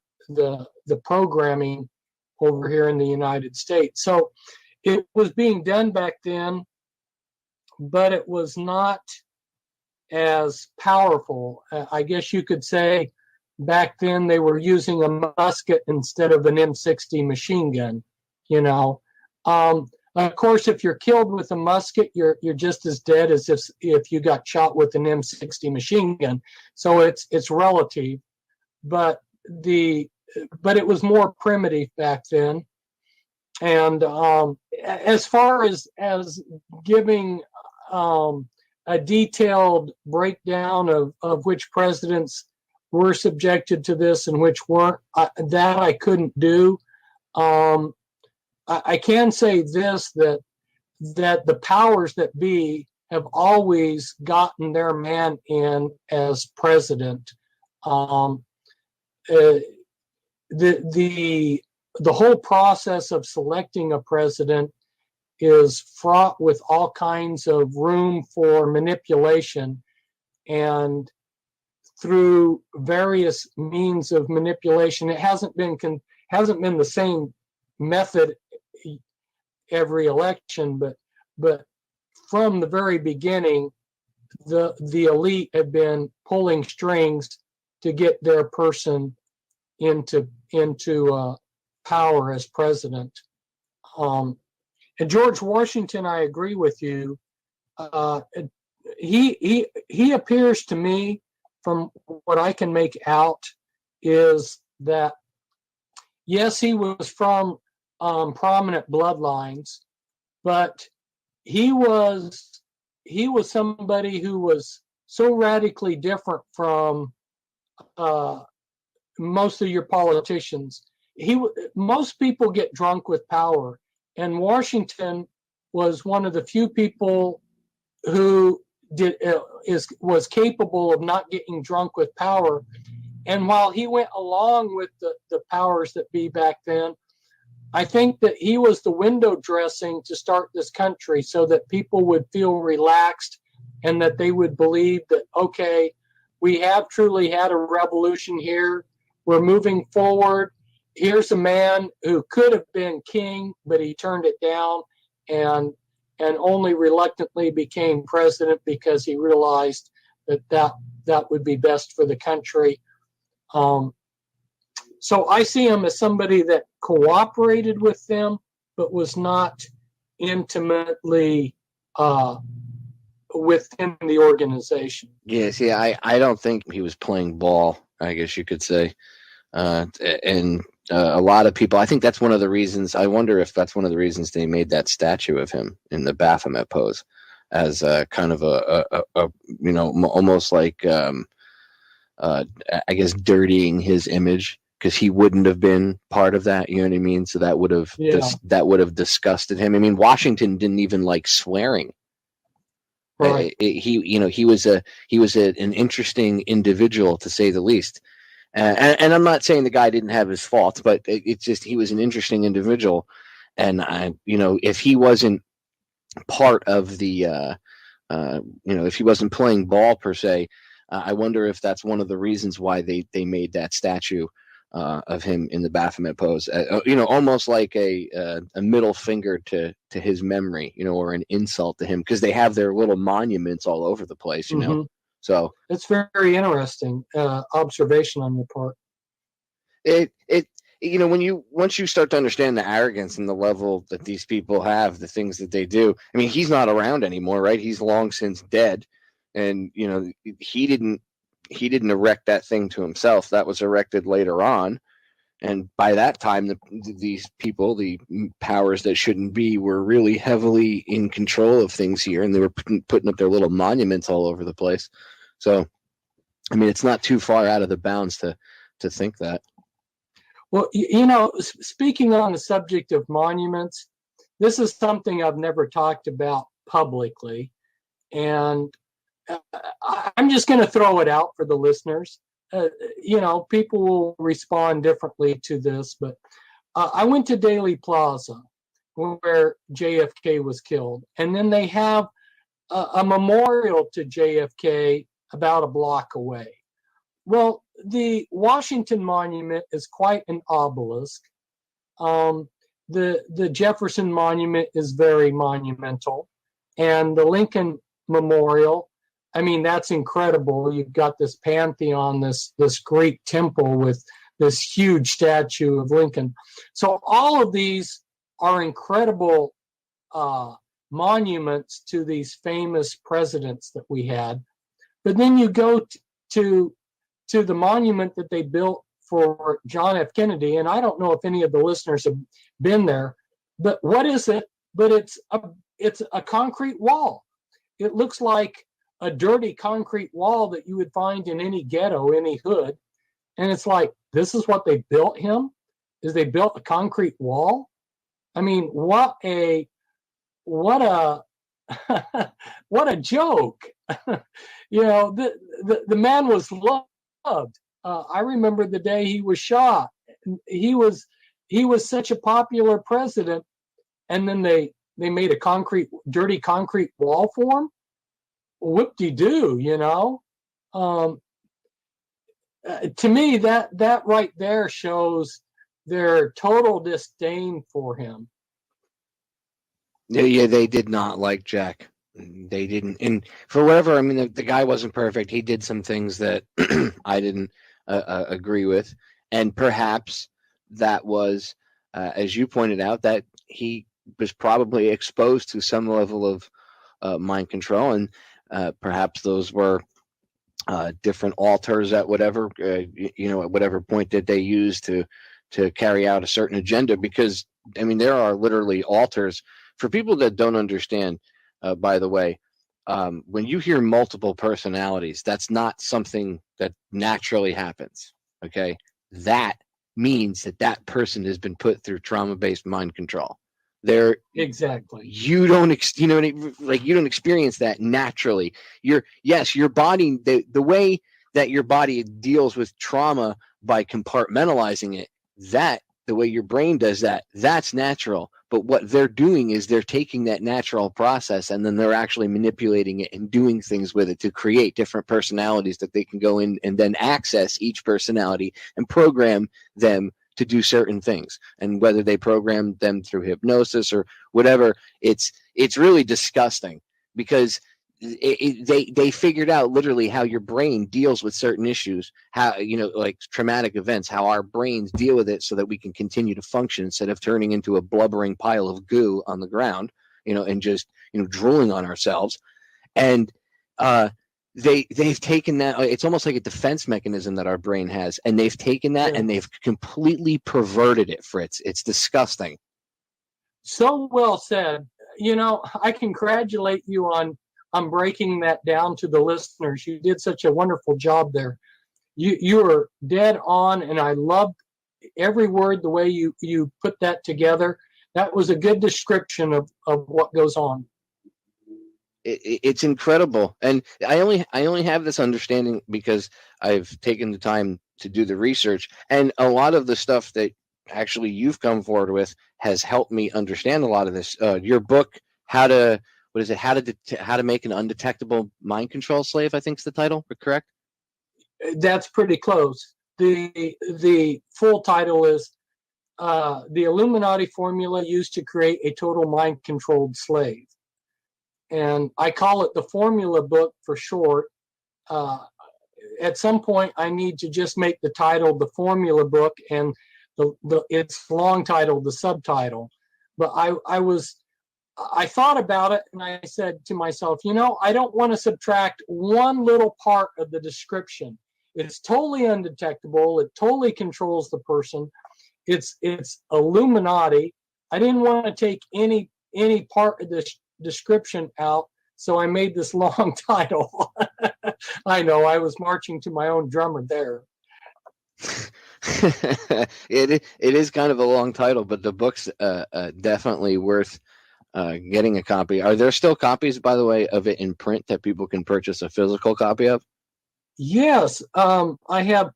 programming over here in the United States. So it was being done back then, but it was not as powerful. I guess you could say back then they were using a musket instead of an M60 machine gun, you know. Of course, if you're killed with a musket, you're just as dead as if you got shot with an M60 machine gun. So it's relative, but it was more primitive back then. And as far as giving a detailed breakdown of which presidents were subjected to this and which weren't, that I couldn't do. I can say this, that the powers that be have always gotten their man in as president. The whole process of selecting a president is fraught with all kinds of room for manipulation, and through various means of manipulation, it hasn't been the same method every election, but from the very beginning, the elite have been pulling strings to get their person into power as president. And George Washington, I agree with you. He appears to me, from what I can make out, is that yes, he was from prominent bloodlines, but he was somebody who was so radically different from most of your politicians. Most people get drunk with power, and Washington was one of the few people who was capable of not getting drunk with power. And while he went along with the powers that be back then, I think that he was the window dressing to start this country so that people would feel relaxed and that they would believe that, okay, we have truly had a revolution here. We're moving forward. Here's a man who could have been king, but he turned it down and only reluctantly became president because he realized that would be best for the country. So I see him as somebody that cooperated with them, but was not intimately within the organization. Yeah, see, I don't think he was playing ball, I guess you could say. And a lot of people, I think that's one of the reasons, I wonder if that's one of the reasons they made that statue of him in the Baphomet pose as kind of a almost like, I guess, dirtying his image, because he wouldn't have been part of that, you know what I mean? So that would have disgusted him. I mean, Washington didn't even like swearing. Right. He was an interesting individual, to say the least. And I'm not saying the guy didn't have his faults, but it's just he was an interesting individual. And if he wasn't part of the, if he wasn't playing ball per se, I wonder if that's one of the reasons why they made that statue of him in the Baphomet pose. Almost like a middle finger to his memory, or an insult to him, because they have their little monuments all over the place, you know. So it's very interesting observation on your part. Once you start to understand the arrogance and the level that these people have, the things that they do. I mean, he's not around anymore, right? He's long since dead, and he didn't erect that thing to himself. That was erected later on, and by that time, these people, the powers that shouldn't be, were really heavily in control of things here, and they were putting up their little monuments all over the place. So, I mean, it's not too far out of the bounds to think that. Well, speaking on the subject of monuments, this is something I've never talked about publicly, and I'm just going to throw it out for the listeners. People will respond differently to this, but I went to Daley Plaza where JFK was killed, and then they have a memorial to JFK about a block away. Well, the Washington Monument is quite an obelisk. The Jefferson Monument is very monumental, and the Lincoln Memorial I mean, that's incredible. You've got this pantheon, this Greek temple with this huge statue of Lincoln. So all of these are incredible monuments to these famous presidents that we had. But then you go to the monument that they built for John F. Kennedy, and I don't know if any of the listeners have been there, but what is it? But it's a concrete wall. It looks like a dirty concrete wall that you would find in any ghetto, any hood. And it's like, this is what they built him? Is they built a concrete wall? I mean, what a what a joke. The man was loved. I remember the day he was shot. He was such a popular president, and then they made a dirty concrete wall for him. Whoop-de-doo, to me, that right there shows their total disdain for him. Yeah, they did not like Jack. They didn't, and for whatever, I mean, the guy wasn't perfect. He did some things that I didn't agree with, and perhaps that was, as you pointed out, that he was probably exposed to some level of mind control, and perhaps those were different altars at whatever at whatever point that they used to carry out a certain agenda. Because I mean, there are literally altars. For people that don't understand, by the way, when you hear multiple personalities, that's not something that naturally happens. Okay, that means that person has been put through trauma-based mind control. Exactly. You don't experience that naturally. Your body, the way that your body deals with trauma by compartmentalizing it, that the way your brain does that's natural. But what they're doing is they're taking that natural process and then they're actually manipulating it and doing things with it to create different personalities that they can go in and then access each personality and program them to do certain things. And whether they program them through hypnosis or whatever, it's really disgusting, because they figured out literally how your brain deals with certain issues, how, like traumatic events, how our brains deal with it so that we can continue to function instead of turning into a blubbering pile of goo on the ground, and just, drooling on ourselves. And they've taken that. It's almost like a defense mechanism that our brain has, and they've taken that and they've completely perverted it, Fritz. It's disgusting. So well said. I congratulate you on breaking that down to the listeners. You did such a wonderful job there. You were dead on, and I loved every word, the way you put that together. That was a good description of what goes on. It's incredible, and I only have this understanding because I've taken the time to do the research, and a lot of the stuff that actually you've come forward with has helped me understand a lot of this. Your book, How to Make an Undetectable Mind Control Slave, I think is the title, correct? That's pretty close. The full title is The Illuminati Formula Used to Create a Total Mind Controlled Slave. And I call it the formula book for short. At some point, I need to just make the title the formula book, and its long title the subtitle. But I thought about it, and I said to myself, I don't want to subtract one little part of the description. It's totally undetectable. It totally controls the person. It's Illuminati. I didn't want to take any part of this description out, so I made this long title. I know, I was marching to my own drummer there. It is kind of a long title, but the book's definitely worth getting a copy. Are there still copies, by the way, of it in print that people can purchase a physical copy of? Yes, I have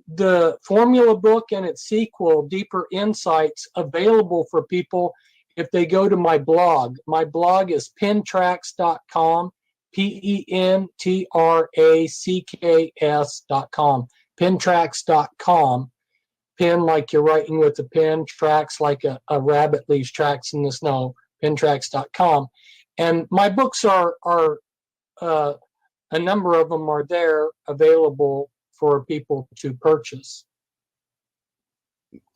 the formula book and its sequel, Deeper Insights, available for people if they go to my blog. My blog is pentracks.com, pentracks.com, pentracks.com. Pen like you're writing with a pen, tracks like a rabbit leaves tracks in the snow, pentracks.com. And my books are a number of them are there available for people to purchase.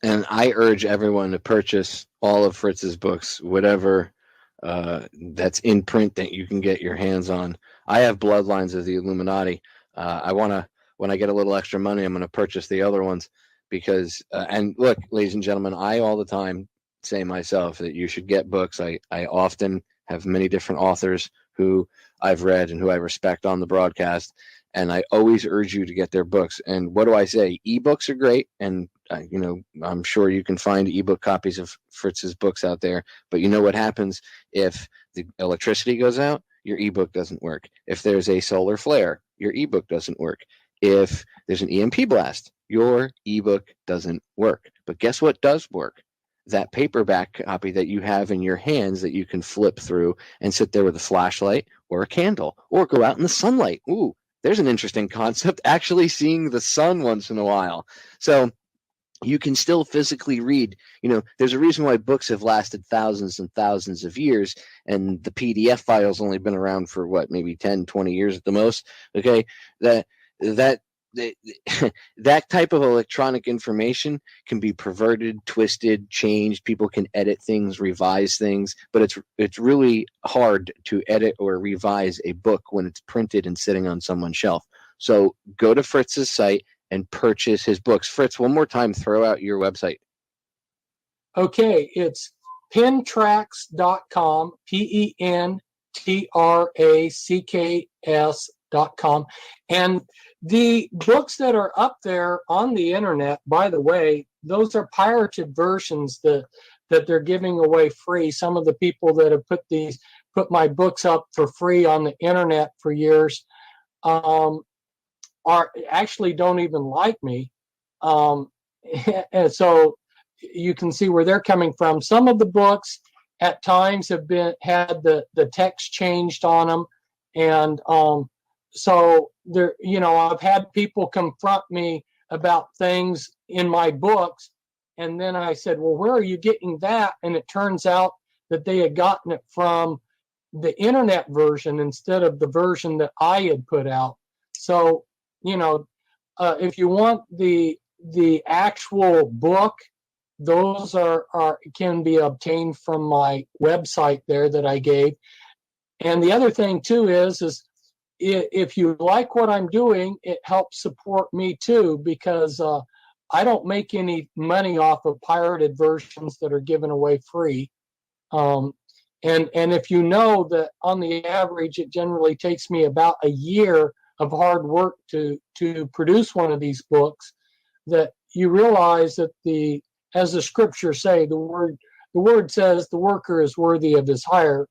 And I urge everyone to purchase all of Fritz's books, whatever that's in print that you can get your hands on. I have Bloodlines of the Illuminati. When I get a little extra money, I'm going to purchase the other ones because, and look, ladies and gentlemen, I all the time say myself that you should get books. I often have many different authors who I've read and who I respect on the broadcast, and I always urge you to get their books. And what do I say? Ebooks are great, and I'm sure you can find ebook copies of Fritz's books out there. But you know what happens if the electricity goes out? Your ebook doesn't work. If there's a solar flare, your ebook doesn't work. If there's an EMP blast, your ebook doesn't work. But guess what does work? That paperback copy that you have in your hands that you can flip through and sit there with a flashlight or a candle or go out in the sunlight. Ooh, there's an interesting concept, actually seeing the sun once in a while. So you can still physically read. There's a reason why books have lasted thousands and thousands of years, and the PDF file's only been around for maybe 10, 20 years at the most. Okay, that type of electronic information can be perverted, twisted, changed. People can edit things, revise things, but it's really hard to edit or revise a book when it's printed and sitting on someone's shelf. So go to Fritz's site and purchase his books. Fritz, one more time, throw out your website. Okay, it's pentracks.com, pentracks.com. And the books that are up there on the internet, by the way, those are pirated versions that they're giving away free. Some of the people that have put my books up for free on the internet for years are actually don't even like me. And so you can see where they're coming from. Some of the books at times have had the text changed on them. And so there, I've had people confront me about things in my books. And then I said, well, where are you getting that? And it turns out that they had gotten it from the internet version instead of the version that I had put out. So, if you want the actual book, those can be obtained from my website there that I gave. And the other thing too is if you like what I'm doing, it helps support me too, because I don't make any money off of pirated versions that are given away free. And if you know that on the average, it generally takes me about a year of hard work to produce one of these books, that you realize that as the scriptures say, the word says the worker is worthy of his hire.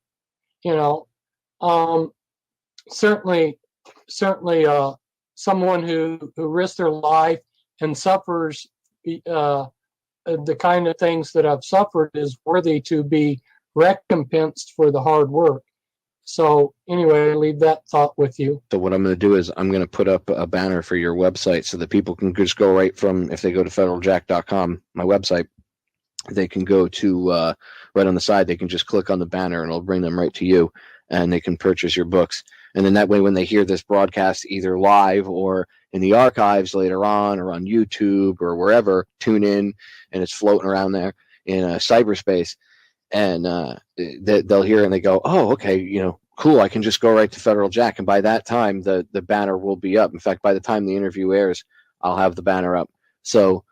Certainly, someone who risks their life and suffers the kind of things that I've suffered is worthy to be recompensed for the hard work. So anyway, I leave that thought with you. So what I'm going to do is I'm going to put up a banner for your website so that people can just go right from, if they go to federaljack.com, my website, they can go to right on the side, they can just click on the banner and it'll bring them right to you, and they can purchase your books. And then that way, when they hear this broadcast either live or in the archives later on or on YouTube or wherever, tune in, and it's floating around there in cyberspace. And they'll hear and they go, oh, okay, cool. I can just go right to Federal Jack. And by that time, the banner will be up. In fact, by the time the interview airs, I'll have the banner up. So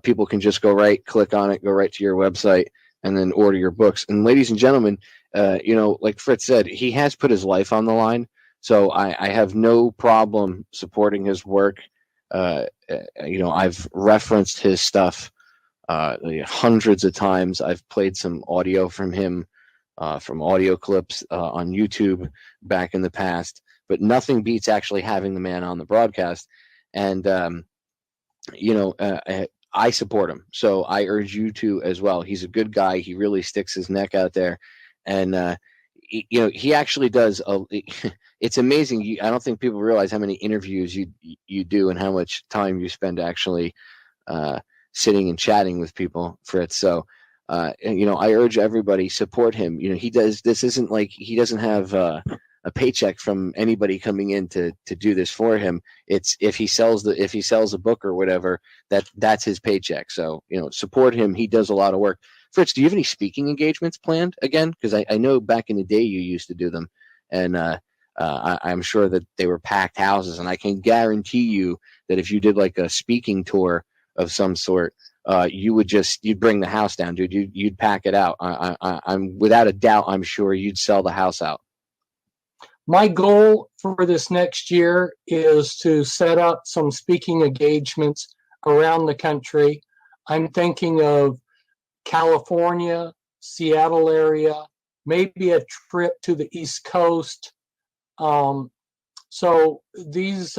people can just go right, click on it, go right to your website, and then order your books. And ladies and gentlemen, like Fritz said, he has put his life on the line. So I have no problem supporting his work. I've referenced his stuff hundreds of times. I've played some audio from him, from audio clips on YouTube back in the past, but nothing beats actually having the man on the broadcast. And, I support him. So I urge you to as well. He's a good guy. He really sticks his neck out there. And, he actually does. It's amazing. I don't think people realize how many interviews you do and how much time you spend actually sitting and chatting with people, Fritz. So, I urge everybody, support him. He does. This isn't like he doesn't have paycheck from anybody coming in to do this for him. It's if he sells a book or whatever, that's his paycheck. So, support him. He does a lot of work. Fritz, do you have any speaking engagements planned again? Because I know back in the day you used to do them, and I'm sure that they were packed houses, and I can guarantee you that if you did like a speaking tour of some sort, you'd bring the house down, dude. You'd pack it out. I'm without a doubt, I'm sure you'd sell the house out. My goal for this next year is to set up some speaking engagements around the country. I'm thinking of California, Seattle area, maybe a trip to the East Coast. So this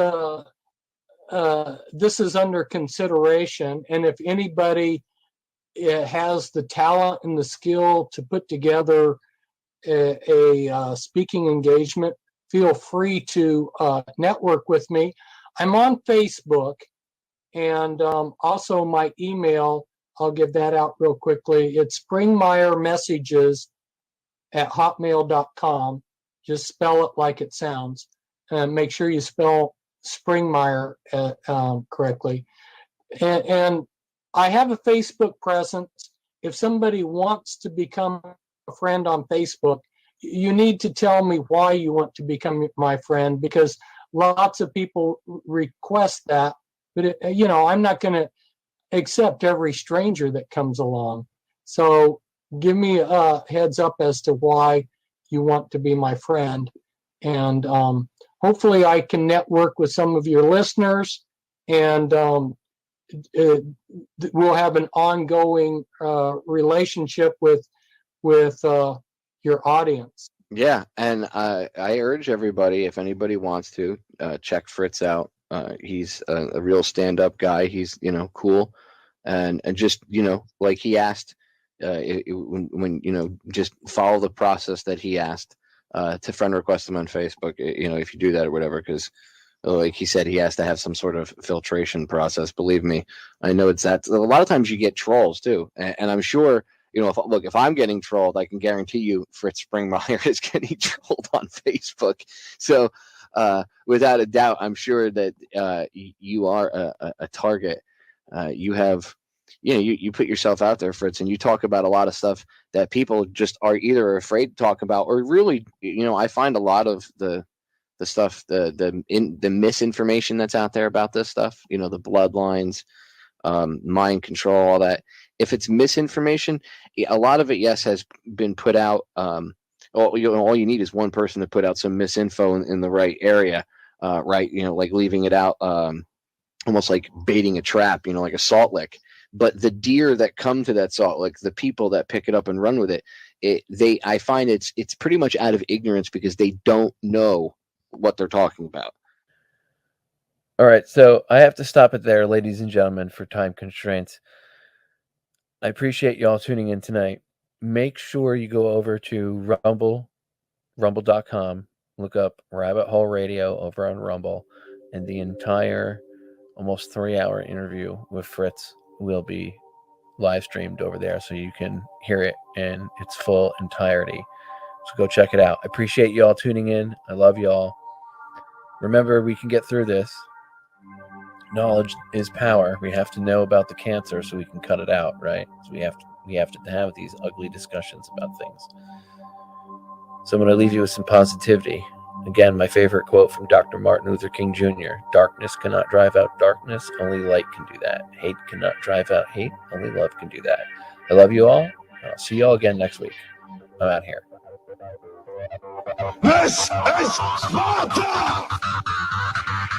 is under consideration, and if anybody has the talent and the skill to put together a speaking engagement, feel free to network with me. I'm on Facebook, and also my email, I'll give that out real quickly. It's springmeiermessages@hotmail.com. Just spell it like it sounds, and make sure you spell Springmeier correctly. And I have a Facebook presence. If somebody wants to become a friend on Facebook, you need to tell me why you want to become my friend, because lots of people request that. But I'm not going to accept every stranger that comes along. So give me a heads up as to why you want to be my friend, and hopefully I can network with some of your listeners, and we'll have an ongoing relationship with your audience. Yeah, and I urge everybody, if anybody wants to, check Fritz out. He's a real stand-up guy. He's cool, and just like he asked, when just follow the process that he asked to friend request him on Facebook. If you do that or whatever, because like he said, he has to have some sort of filtration process. Believe me, I know it's that. A lot of times you get trolls too, and I'm sure. If I'm getting trolled, I can guarantee you Fritz Springmeier is getting trolled on Facebook. So without a doubt, I'm sure that you are a target. You have, you put yourself out there, Fritz, and you talk about a lot of stuff that people just are either afraid to talk about, or really, I find a lot of the stuff, the misinformation that's out there about this stuff, the bloodlines, mind control, all that. If it's misinformation, a lot of it, yes, has been put out. All you need is one person to put out some misinfo in the right area, right? Like leaving it out, almost like baiting a trap, like a salt lick. But the deer that come to that salt lick, the people that pick it up and run with it, I find it's pretty much out of ignorance, because they don't know what they're talking about. All right, so I have to stop it there, ladies and gentlemen, for time constraints. I appreciate y'all tuning in tonight. Make sure you go over to rumble.com, look up Rabbit Hole Radio over on Rumble, and the entire almost 3-hour interview with Fritz will be live streamed over there, so you can hear it in its full entirety. So go check it out. I appreciate y'all tuning in. I love y'all. Remember, we can get through this. Knowledge is power. We have to know about the cancer so we can cut it out, right? So we have to have these ugly discussions about things. So I'm going to leave you with some positivity. Again, my favorite quote from Dr. Martin Luther King Jr. Darkness cannot drive out darkness. Only light can do that. Hate cannot drive out hate. Only love can do that. I love you all. I'll see you all again next week. I'm out here. This is Sparta!